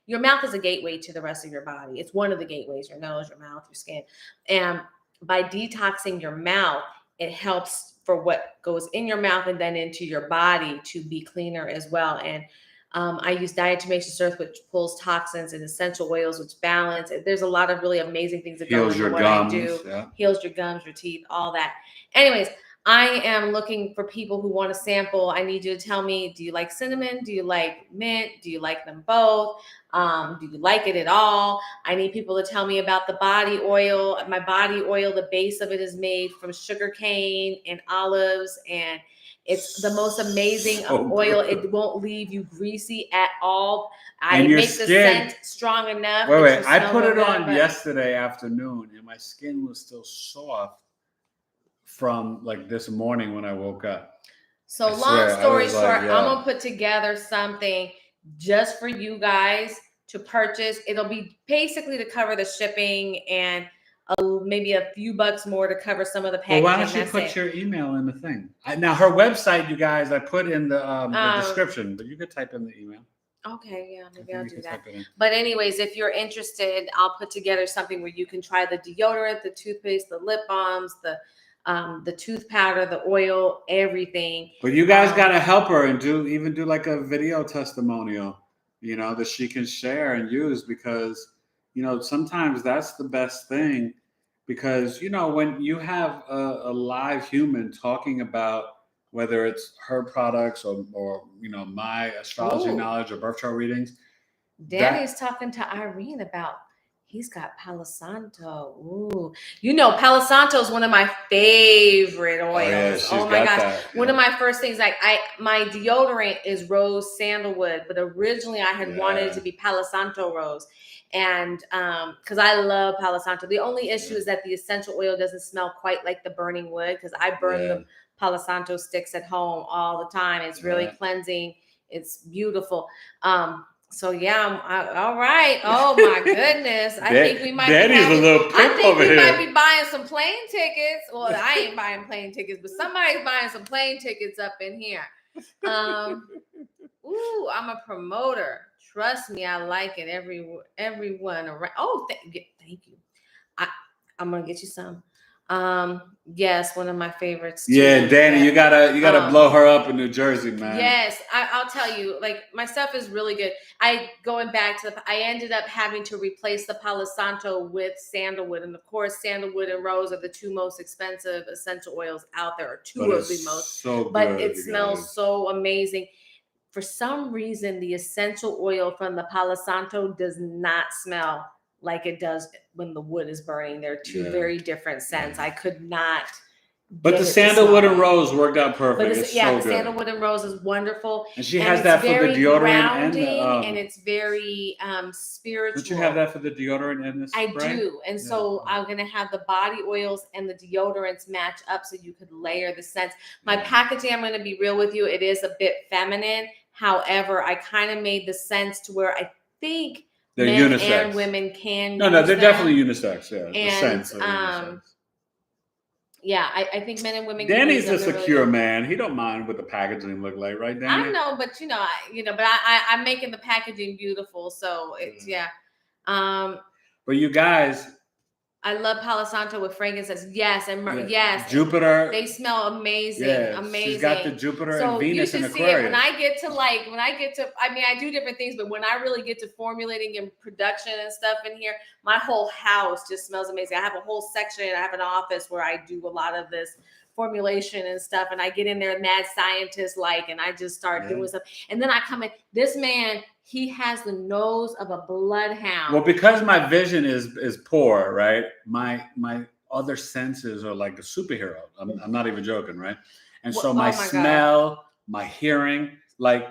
your mouth is a gateway to the rest of your body. It's one of the gateways: your nose, your mouth, your skin. And by detoxing your mouth, it helps for what goes in your mouth and then into your body to be cleaner as well. And I use diatomaceous earth, which pulls toxins, and essential oils, which balance. There's a lot of really amazing things that go into what gums, I do. Yeah. Heals your gums, your teeth, all that. Anyways, I am looking for people who want to sample. I need you to tell me, do you like cinnamon? Do you like mint? Do you like them both? Do you like it at all? I need people to tell me about the body oil. My body oil, the base of it is made from sugarcane and olives, and it's the most amazing oil. It won't leave you greasy at all. I make the scent strong enough. Wait. I put it on yesterday afternoon, and my skin was still soft from like this morning when I woke up. So long story short, I'm going to put together something just for you guys to purchase. It'll be basically to cover the shipping and maybe a few bucks more to cover some of the packaging. Well, why don't you put your email in the thing? Now, her website, you guys, I put in the description, but you could type in the email. Okay, yeah, maybe I'll do that. But anyways, if you're interested, I'll put together something where you can try the deodorant, the toothpaste, the lip balms, the tooth powder, the oil, everything. But you guys got to help her and do like a video testimonial, that she can share and use, because, sometimes that's the best thing, because, when you have a live human talking about whether it's her products or my astrology knowledge or birth chart readings. Danny's talking to Irene about he's got Palo Santo. Ooh. Palo Santo is one of my favorite oils. Oh my gosh. Yeah. One of my first things, my deodorant is rose sandalwood, but originally I had wanted it to be Palo Santo rose. And because I love Palo Santo. The only issue is that the essential oil doesn't smell quite like the burning wood, because I burn the Palo Santo sticks at home all the time. It's really cleansing. It's beautiful. So all right. Oh my goodness. I think we might be buying some plane tickets. Well, I ain't buying plane tickets, but somebody's buying some plane tickets up in here. Ooh, I'm a promoter. Trust me, I like it. Everyone around. Oh, thank you. I'm gonna get you some. Yes, one of my favorites too. Yeah, Danny, you gotta blow her up in New Jersey, man. Yes, I'll tell you, my stuff is really good. I ended up having to replace the Palo Santo with sandalwood, and of course, sandalwood and rose are the two most expensive essential oils out there, or two of the most. So good, but it smells so amazing. For some reason, the essential oil from the Palo Santo does not smell like it does when the wood is burning. They're two very different scents. I could not But the sandalwood and rose worked out perfect. But it's yeah, so the good. sandalwood and rose is wonderful. And she has that for the deodorant grounding, and it's very spiritual. Don't you have that for the deodorant and the spray? I do. And so I'm going to have the body oils and the deodorants match up so you could layer the scents. My packaging, I'm going to be real with you, it is a bit feminine. However, I kind of made the sense to where I think they're men unisex. and women can No, they're definitely unisex. Yeah, and the scents are unisex. Yeah, I think men and women. Danny's a secure man. He don't mind what the packaging look like, right, Danny? I know, but but I'm making the packaging beautiful, so it's But you guys, I love Palo Santo with fragrances. Yes, and yes, Jupiter. They smell amazing. Yeah, amazing. She's got the Jupiter and Venus in Aquarius. When I get to, I mean, I do different things, but when I really get to formulating and production and stuff in here, my whole house just smells amazing. I have a whole section. I have an office where I do a lot of this formulation and stuff, and I get in there mad scientist and I just start doing stuff, and then I come in. This man, he has the nose of a bloodhound. Well, because my vision is poor, right? My other senses are like a superhero. I'm not even joking, right? And so my smell, my hearing, like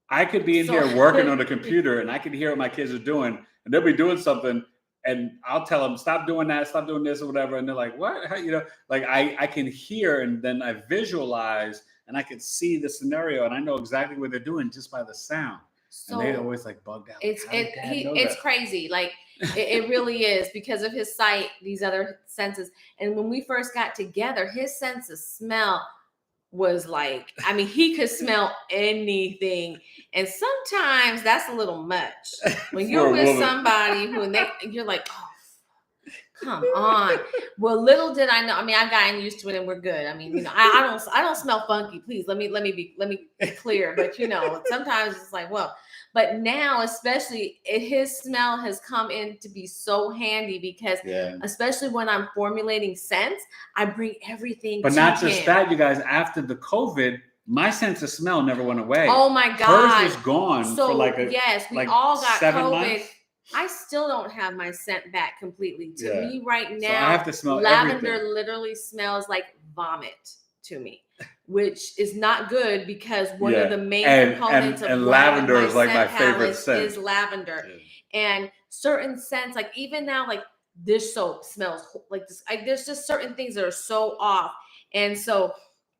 I could be in here working on a computer and I could hear what my kids are doing, and they'll be doing something. And I'll tell them, stop doing that, stop doing this or whatever. And they're like, what? How, like I can hear and then I visualize and I can see the scenario and I know exactly what they're doing just by the sound. So and they always bugged out. It's crazy. It really is because of his sight, these other senses. And when we first got together, his sense of smell was he could smell anything. And sometimes that's a little much. When you're with somebody you're like, oh, come on. Well, little did I know. I mean, I've gotten used to it and we're good. I mean, I don't smell funky. Please let me be clear. But sometimes it's like, well, but now especially his smell has come in to be so handy because especially when I'm formulating scents, I bring everything. But not just that, you guys. After the COVID, my sense of smell never went away. Oh my God, hers is gone. So for we all got 7 COVID. months. I still don't have my scent back completely. To me right now, so I have to smell lavender everything. Literally smells like vomit to me, which is not good because one of the main components of lavender is like my favorite scent is lavender. And certain scents, like even now, like this soap smells like this. There's just certain things that are so off. And so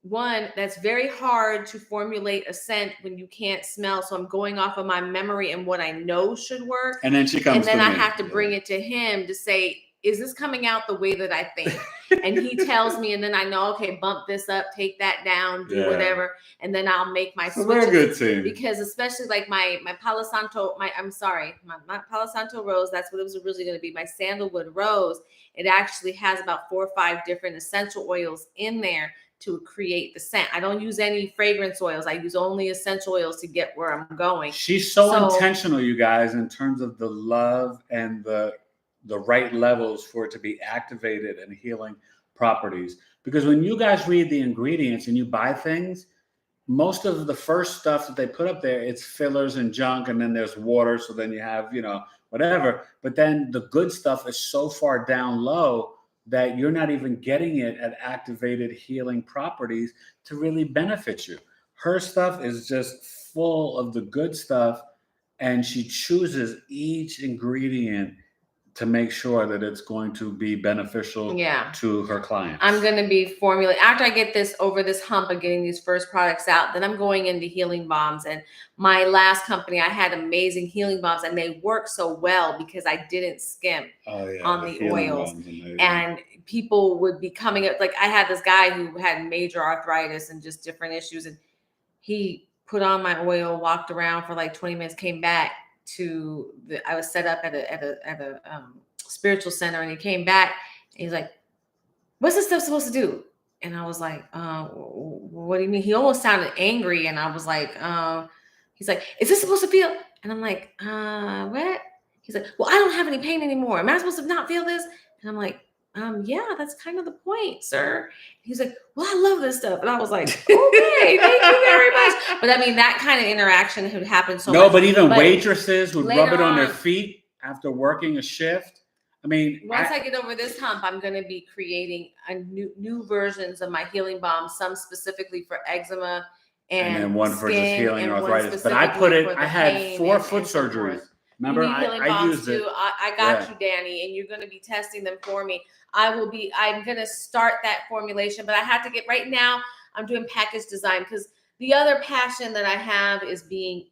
one, that's very hard to formulate a scent when you can't smell. So I'm going off of my memory and what I know should work. And then she comes and then I have to bring it to him to say, is this coming out the way that I think? And he tells me, and then I know, okay, bump this up, take that down, do whatever. And then I'll make my switches. Very good team. Because especially like my Palo Santo, my Palo Santo rose, that's what it was originally going to be. My sandalwood rose, it actually has about 4 or 5 different essential oils in there to create the scent. I don't use any fragrance oils. I use only essential oils to get where I'm going. She's so intentional, you guys, in terms of the love and the right levels for it to be activated and healing properties. Because when you guys read the ingredients and you buy things, most of the first stuff that they put up there, it's fillers and junk, and then there's water. So then you have, whatever. But then the good stuff is so far down low that you're not even getting it at activated healing properties to really benefit you. Her stuff is just full of the good stuff, and she chooses each ingredient to make sure that it's going to be beneficial to her clients. I'm going to be formulating after I get over this hump of getting these first products out. Then I'm going into healing bombs. And my last company, I had amazing healing bombs, and they work so well because I didn't skimp on the oils. And people would be coming up. Like I had this guy who had major arthritis and just different issues, and he put on my oil, walked around for like 20 minutes, came back I was set up at a spiritual center, and he came back and he's like, what's this stuff supposed to do? And I was like, what do you mean? He almost sounded angry. And I was like, he's like, is this supposed to feel? And I'm like, what? He's like, well, I don't have any pain anymore. Am I supposed to not feel this? And I'm like, yeah, that's kind of the point, sir. He's like, well, I love this stuff. And I was like, okay, thank you very much. But I mean, that kind of interaction had happened so much. No, but even waitresses would rub it on their feet after working a shift. I mean, once I get over this hump, I'm going to be creating a new versions of my healing balm, some specifically for eczema and then one for just healing and arthritis. But I put it. I had 4 foot so surgeries. forth. Remember, you need healing I bombs used too. it. I got you, Danny, and you're going to be testing them for me. I'm going to start that formulation, but I have to get right now. I'm doing package design because the other passion that I have is being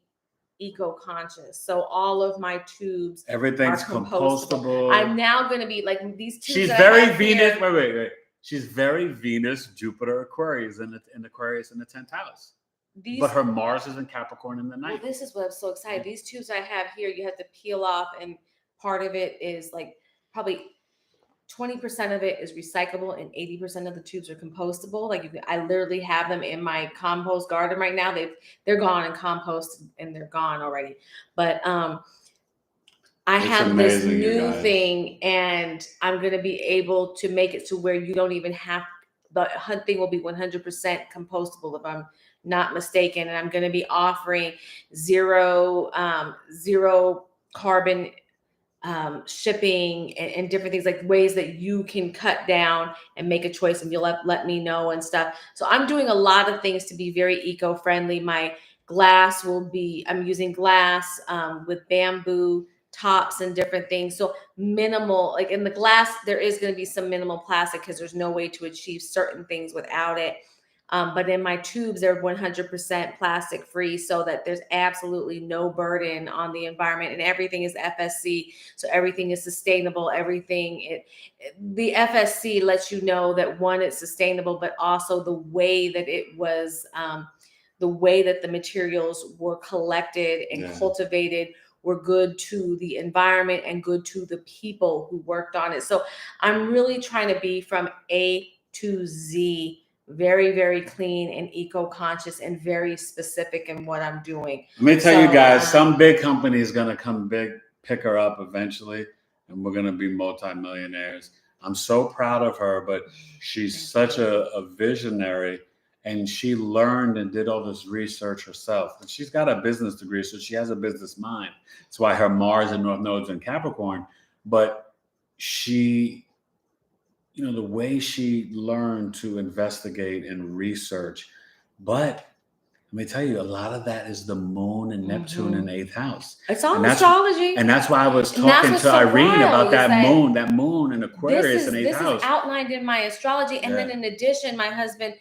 eco-conscious. So all of my tubes, everything's are compostable. I'm now going to be like these tubes. She's very Venus. Wait. She's very Venus, Jupiter, Aquarius, in Aquarius in the 10th house. But her Mars is in Capricorn in the 9th. Well, this is what I'm so excited. These tubes I have here, you have to peel off, and part of it is like probably 20% of it is recyclable and 80% of the tubes are compostable. Like I literally have them in my compost garden right now. They're gone and compost and they're gone already. But I have this new thing, and I'm going to be able to make it to where you don't even have, the hunt thing will be 100% compostable if I'm not mistaken. And I'm going to be offering zero carbon shipping and different things, like ways that you can cut down and make a choice, and you'll let me know and stuff. So I'm doing a lot of things to be very eco-friendly. My glass I'm using glass with bamboo tops and different things. So minimal, like in the glass, there is going to be some minimal plastic because there's no way to achieve certain things without it. But in my tubes, they're 100% plastic free, so that there's absolutely no burden on the environment, and everything is FSC. So everything is sustainable. The FSC lets you know that, one, it's sustainable, but also the way that it was, the way that the materials were collected and cultivated were good to the environment and good to the people who worked on it. So I'm really trying to be from A to Z, very, very clean and eco-conscious and very specific in what I'm doing. Let me tell you guys, some big company is going to come pick her up eventually, and we're going to be multimillionaires. I'm so proud of her, but she's such a visionary, and she learned and did all this research herself. And she's got a business degree, so she has a business mind. That's why her Mars and North Node's in Capricorn. But she, the way she learned to investigate and research. But let me tell you, a lot of that is the moon and Neptune in 8th house. It's all astrology. And that's why I was talking to Irene about that moon in Aquarius in 8th house. This is outlined in my astrology. And then in addition, my husband,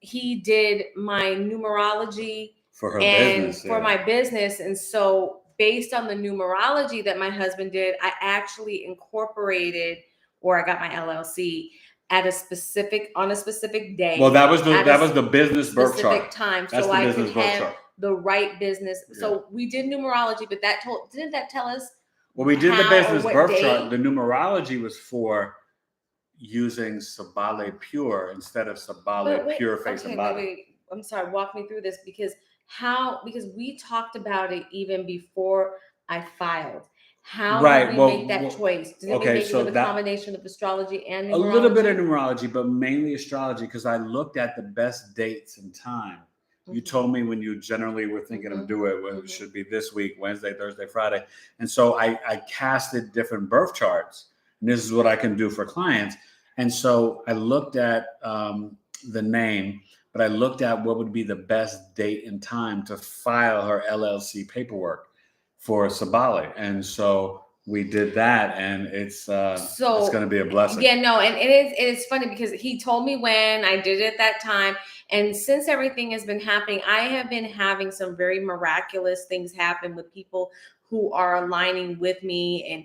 he did my numerology for my business. And so based on the numerology that my husband did, I actually incorporated, or I got my LLC on a specific day. Well, that was the business birth chart time, so I could have the right business. Yeah. So we did numerology, but didn't that tell us? Well, we did the business birth chart. The numerology was for using Sabale Pure instead of Sabale Pure Face and Body. Wait. I'm sorry. Walk me through this because we talked about it even before I filed. How did we make that choice? Did we make it with a combination of astrology and numerology? A little bit of numerology, but mainly astrology, because I looked at the best dates and time. You told me when you generally were thinking of doing it, it should be this week, Wednesday, Thursday, Friday. And so I casted different birth charts. And this is what I can do for clients. And so I looked at the name, but I looked at what would be the best date and time to file her LLC paperwork for Sabale. And so we did that, and it's going to be a blessing. Yeah, no, and it's funny because he told me when I did it at that time. And since everything has been happening, I have been having some very miraculous things happen with people who are aligning with me and,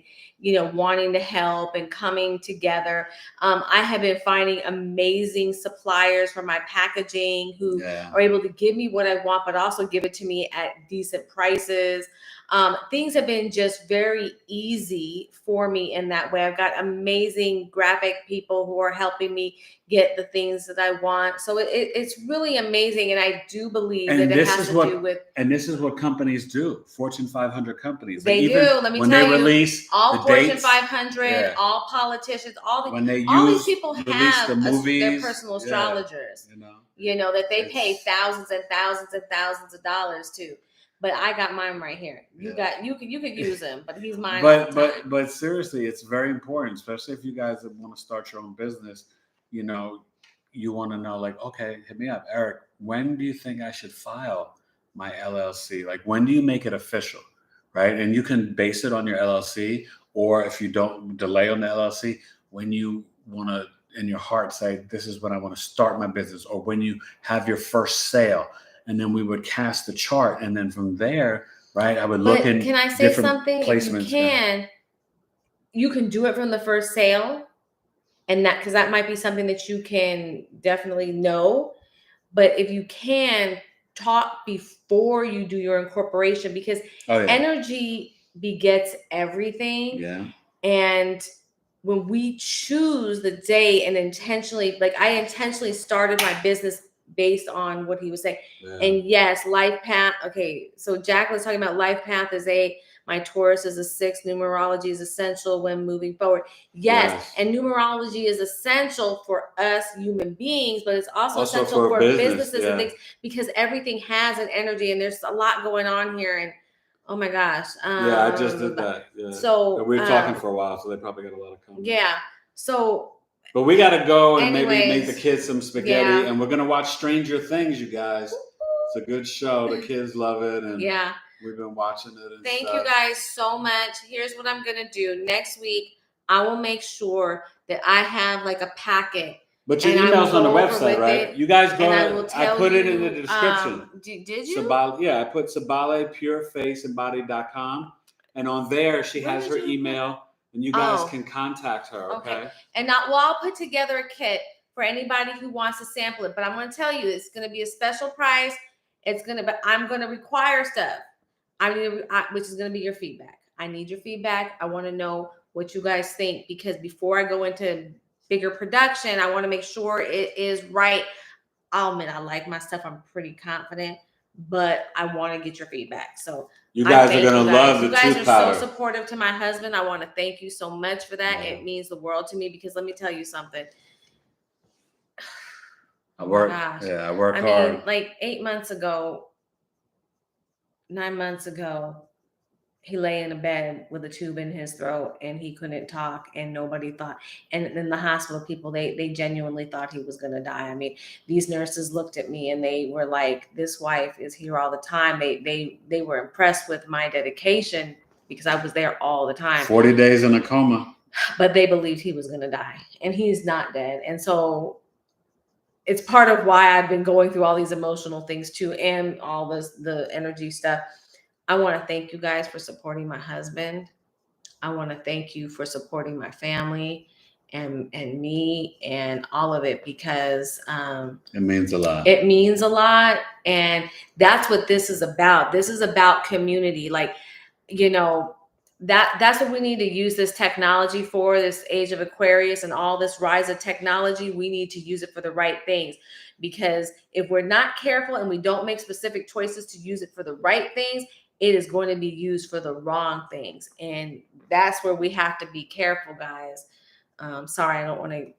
wanting to help and coming together. I have been finding amazing suppliers for my packaging who are able to give me what I want, but also give it to me at decent prices. Things have been just very easy for me in that way. I've got amazing graphic people who are helping me get the things that I want. So it's really amazing. And I do believe that it has to do with... And this is what companies do. Fortune 500 companies. They do. Let me tell you. Release all Fortune 500, all politicians, all these people have their personal astrologers, that they pay thousands and thousands and thousands of dollars to. But I got mine right here. You could use him, but he's mine. But seriously, it's very important, especially if you guys want to start your own business. You know, you want to know, like, okay, hit me up, Eric. When do you think I should file my LLC? Like, when do you make it official, right? And you can base it on your LLC, or if you don't, delay on the LLC, when you want to, in your heart, say, this is when I want to start my business, or when you have your first sale. And then we would cast the chart, and then from there, right, I would look in. Can I say something? If you can do it from the first sale, and that, because that might be something that you can definitely know. But if you can, talk before you do your incorporation, because energy begets everything. Yeah. And when we choose the day and intentionally, like I intentionally started my business based on what he was saying. Yeah. And yes, life path. Okay, so Jacqueline's talking about life path is 8. My Taurus is a 6. Numerology is essential when moving forward. Yes. And numerology is essential for us human beings, but it's also essential for businesses and things, because everything has an energy, and there's a lot going on here. And oh my gosh. I just did that. Yeah. So we've been talking for a while, so they probably got a lot of comments. Yeah. So. But we got to go and maybe make the kids some spaghetti, and we're going to watch Stranger Things, you guys. It's a good show. The kids love it. And we've been watching it. And Thank you guys so much. Here's what I'm going to do. Next week, I will make sure that I have like a packet. But your email's on the website, right? You guys go. I put it in the description. Did you? I put SabalePureFaceandBody.com, and on there she has her email, and you guys can contact her. Okay. And I'll put together a kit for anybody who wants to sample it. But I'm going to tell you, it's going to be a special price. I'm going to require stuff. Which is going to be your feedback. I need your feedback. I want to know what you guys think, because before I go into bigger production, I want to make sure it is right. I'll admit I like my stuff. I'm pretty confident, but I want to get your feedback. So you guys are going to love the truth powder. You guys are so supportive to my husband. I want to thank you so much for that. Yeah. It means the world to me, because let me tell you something. I work hard. Mean, like 9 months ago, he lay in a bed with a tube in his throat, and he couldn't talk, and nobody thought. And then the hospital people, they genuinely thought he was going to die. I mean, these nurses looked at me and they were like, this wife is here all the time. They were impressed with my dedication, because I was there all the time. 40 days in a coma. But they believed he was going to die, and he's not dead. And so it's part of why I've been going through all these emotional things too, and all the energy stuff. I want to thank you guys for supporting my husband. I want to thank you for supporting my family and me and all of it, because it means a lot. It means a lot. And that's what this is about. This is about community. Like, that's what we need to use this technology for, this age of Aquarius and all this rise of technology. We need to use it for the right things, because if we're not careful and we don't make specific choices to use it for the right things, it is going to be used for the wrong things. And that's where we have to be careful, guys. Sorry, I don't want to,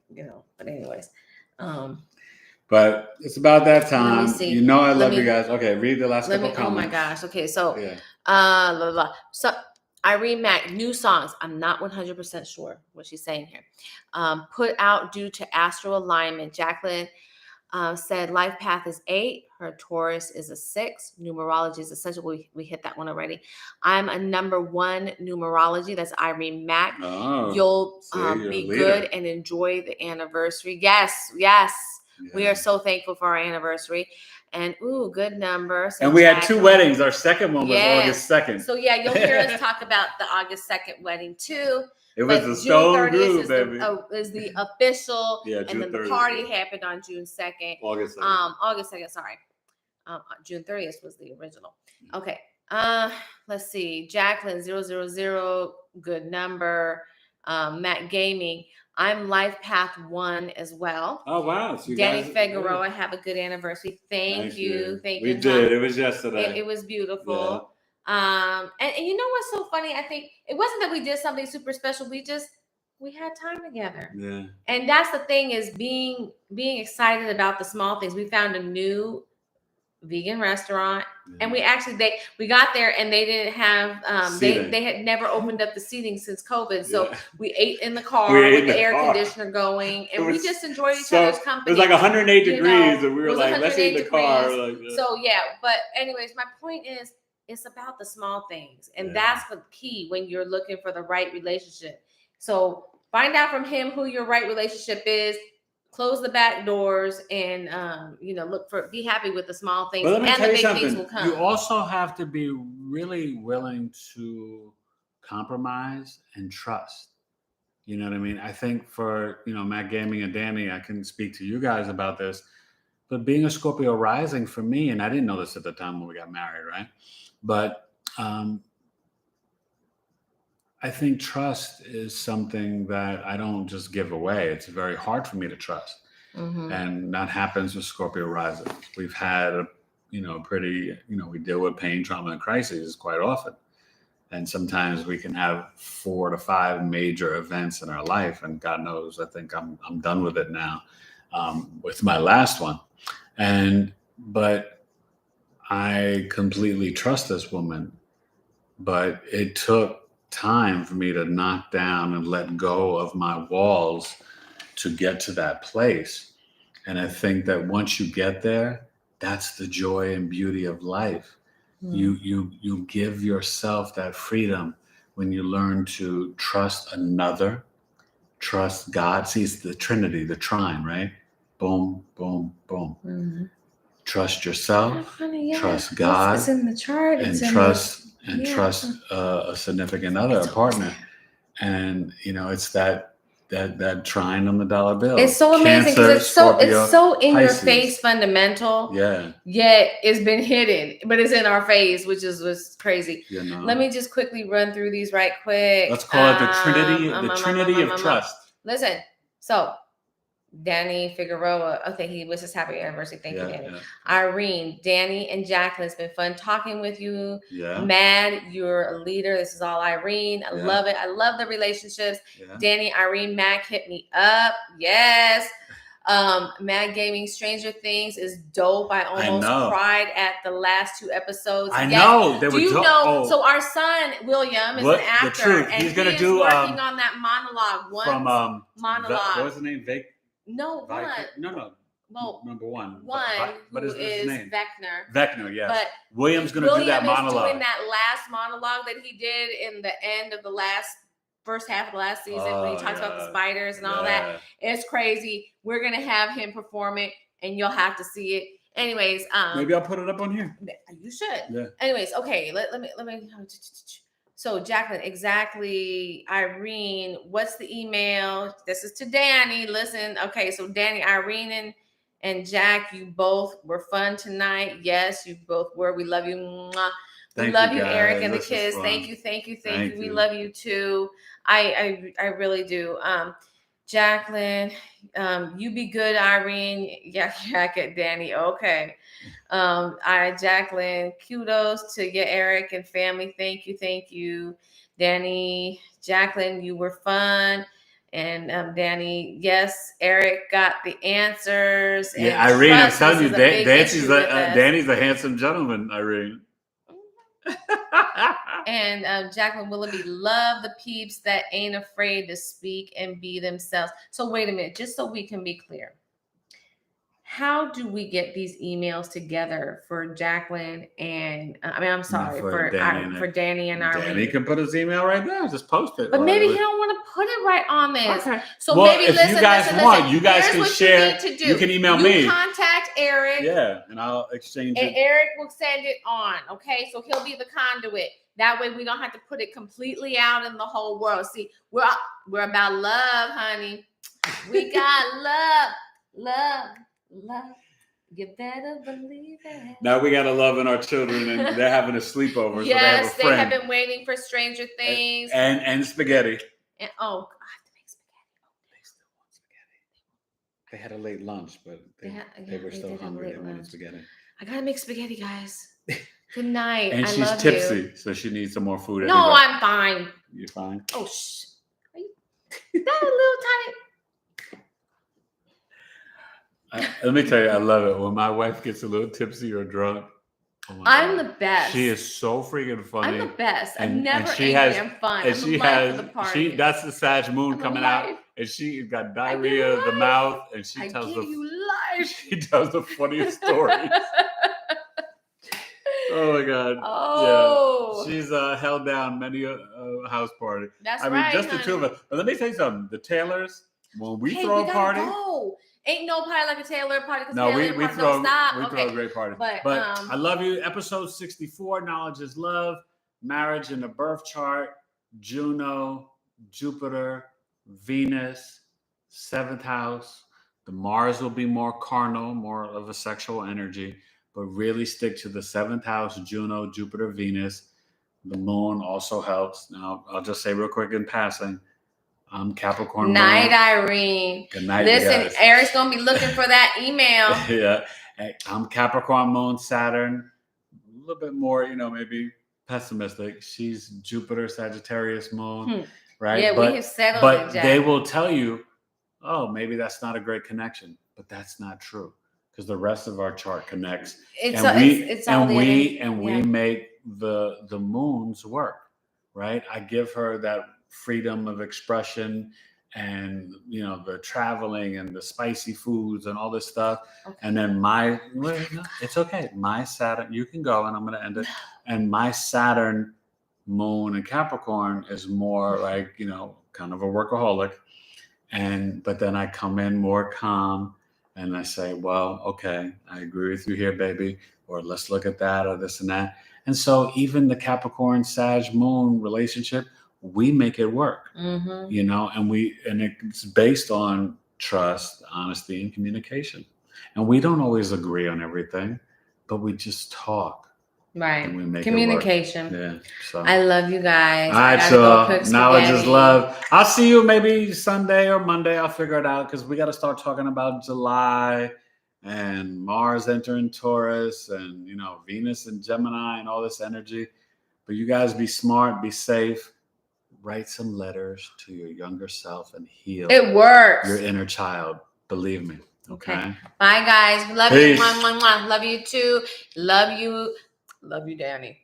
but anyways. But it's about that time. I love you guys. Okay, read the last couple comments. Oh my gosh. Okay, so So Irene Mack, new songs. I'm not 100% sure what she's saying here. Put out due to astral alignment. Jacqueline said life path is 8. Her Taurus is a 6. Numerology is essential. We hit that one already. I'm a number 1 numerology. That's Irene Mack. Oh, You'll be good and enjoy the anniversary. Yes. Yeah. We are so thankful for our anniversary. And good number. And we had 2 weddings. Our second one was August 2nd. So you'll hear us talk about the August 2nd wedding too. It was the Stone Groove, baby. Is the official. Yeah, and then the party happened on June 2nd. August 2nd. August 2nd, sorry. June 30th was the original. Okay. Let's see. Jacqueline 000, good number. Matt Gaming. I'm Life Path 1 as well. Oh, wow. So Danny Figueroa, have a good anniversary. Thank you. Thank you. We did. It was yesterday. It was beautiful. Yeah. And you know what's so funny? I think it wasn't that we did something super special. We had time together. Yeah. And that's the thing, is being excited about the small things. We found a new vegan restaurant. And we actually we got there and they didn't have they had never opened up the seating since COVID. So we ate in the car with the air conditioner going, and we just enjoyed each other's company. It was like 108 degrees, and we were like, let's eat in the car. So yeah, but anyways, my point is, it's about the small things, and that's the key when you're looking for the right relationship. So find out from him who your right relationship is. Close the back doors and be happy with the small things, and the big things will come. You also have to be really willing to compromise and trust. You know what I mean? I think for Matt Gaming and Danny, I can speak to you guys about this. But being a Scorpio rising for me, and I didn't know this at the time when we got married, right? But I think trust is something that I don't just give away. It's very hard for me to trust. Mm-hmm. And that happens with Scorpio rising. We've had, we deal with pain, trauma, and crises quite often. And sometimes we can have 4 to 5 major events in our life. And God knows, I think I'm done with it now with my last one. But I completely trust this woman. But it took time for me to knock down and let go of my walls to get to that place. And I think that once you get there, that's the joy and beauty of life. You give yourself that freedom when you learn to trust another, trust God. See, it's the Trinity, the trine, right? Boom, boom, boom. Mm-hmm. Trust yourself, trust God, it's in the chart, and trust a significant other, a partner. And it's that trine on the dollar bill. It's so amazing because it's so in your face, fundamental. Yeah. Yet it's been hidden, but it's in our face, which was crazy. Let me just quickly run through these right quick. Let's call it the Trinity, Trinity of trust. Listen, so Danny Figueroa. Okay, he wishes happy anniversary. Thank you, Danny. Yeah. Irene, Danny, and Jacqueline. It's been fun talking with you. Yeah. Mad, you're a leader. This is all Irene. I love it. I love the relationships. Yeah. Danny, Irene, Mac, hit me up. Yes. Mad Gaming, Stranger Things is dope. I almost cried at the last 2 episodes. I know. Do you know? So our son William is an actor, the truth. And he's going to do working on that monologue. Monologue. What was the name? No, one. No. Well, number one. What is his name? Vector. Vector, yes. But William's going to do that monologue. William is doing that last monologue that he did in the end of the first half of the last season when he talks about the spiders and all that. It's crazy. We're going to have him perform it, and you'll have to see it. Anyways, maybe I'll put it up on here. You should. Yeah. Anyways, okay. Let me. So Jacqueline, exactly. Irene, what's the email? This is to Danny. Listen, okay. So Danny, Irene, and Jack, you both were fun tonight. Yes, you both were. We love you. Mwah. We love you, Eric, and the kids. Thank you. We love you too. I really do. Jacqueline, you be good, Irene. Yeah, at Danny. Okay. Jacqueline, kudos to Eric and family. Thank you. Danny, Jacqueline, you were fun. And Danny, yes, Eric got the answers. Yeah, Irene, I'm telling you, Danny's a handsome gentleman, Irene. And Jacqueline Willoughby, love the peeps that ain't afraid to speak and be themselves. So wait a minute, just so we can be clear. How do we get these emails together for Jacqueline and for Danny and Irene? Danny can put his email right there. Just post it. But maybe he don't want to put it right on this. Okay. So maybe if you guys want, you guys can share. You can email me. Contact Eric. Yeah, and I'll exchange it. And Eric will send it on. Okay, so he'll be the conduit. That way we don't have to put it completely out in the whole world. See, we're about love, honey. We got love. You better believe it. Now we got to love in our children, and they're having a sleepover. Yes, so they have been waiting for Stranger Things and spaghetti. And I have to make spaghetti. They still want spaghetti. They had a late lunch, but they were still hungry. They wanted spaghetti. I gotta make spaghetti, guys. Good night. And she's tipsy, so she needs some more food. No, I'm fine. You're fine. Oh, Are you that a little tiny? Let me tell you, I love it when my wife gets a little tipsy or drunk. Oh my I'm God. the best. She is so freaking funny. I'm the best. I'm never she angry. has, I'm fun. and I'm she the life has, of the party. that's the Sag Moon I'm coming alive. out, and she got diarrhea of the mouth, and she tells she tells the funniest stories. Oh my God! Oh, yeah, she's held down many a house party. That's I mean, right, just the two of us. But let me tell you something: the Taylors, when we throw a party, go. Ain't no party like a Taylor party. no, we throw stop. a great party. But I love you. Episode 64: Knowledge is Love. Marriage in the birth chart. Juno, Jupiter, Venus, 7th house. The Mars will be more carnal, more of a sexual energy, but really stick to the 7th house, Juno, Jupiter, Venus. The moon also helps. Now, I'll just say real quick in passing, I'm Capricorn Night, moon. Irene. Good night, Listen, guys. Eric's going to be looking for that email. Yeah. I'm Capricorn moon, Saturn. A little bit more, maybe pessimistic. She's Jupiter, Sagittarius moon, right? Yeah, we have settled but it, Jack. they will tell you, oh, maybe that's not a great connection, but that's not true because the rest of our chart connects, we make the moons work, right? I give her that freedom of expression and the traveling and the spicy foods and all this stuff. Okay. And then it's okay. My Saturn, you can go, and I'm going to end it. And my Saturn moon in Capricorn is more like, kind of a workaholic. But then I come in more calm and I say, well, okay, I agree with you here, baby. Or let's look at that or this and that. And so even the Capricorn Sag moon relationship, we make it work, and it's based on trust, honesty, and communication. And we don't always agree on everything, but we just talk. Right. And we make communication. It work. Yeah. So I love you guys. All right, so knowledge is love. I'll see you maybe Sunday or Monday. I'll figure it out because we got to start talking about July and Mars entering Taurus and Venus and Gemini and all this energy. But you guys be smart, be safe. Write some letters to your younger self and heal. It works. Your inner child. Believe me. Okay. Bye, guys. Love you. Love you too. Love you. Love you, Danny.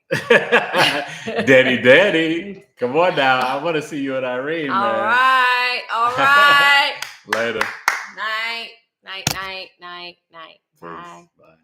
Daddy. Come on now. I want to see you and Irene, man. All right. Later. Night. Bye. Bye.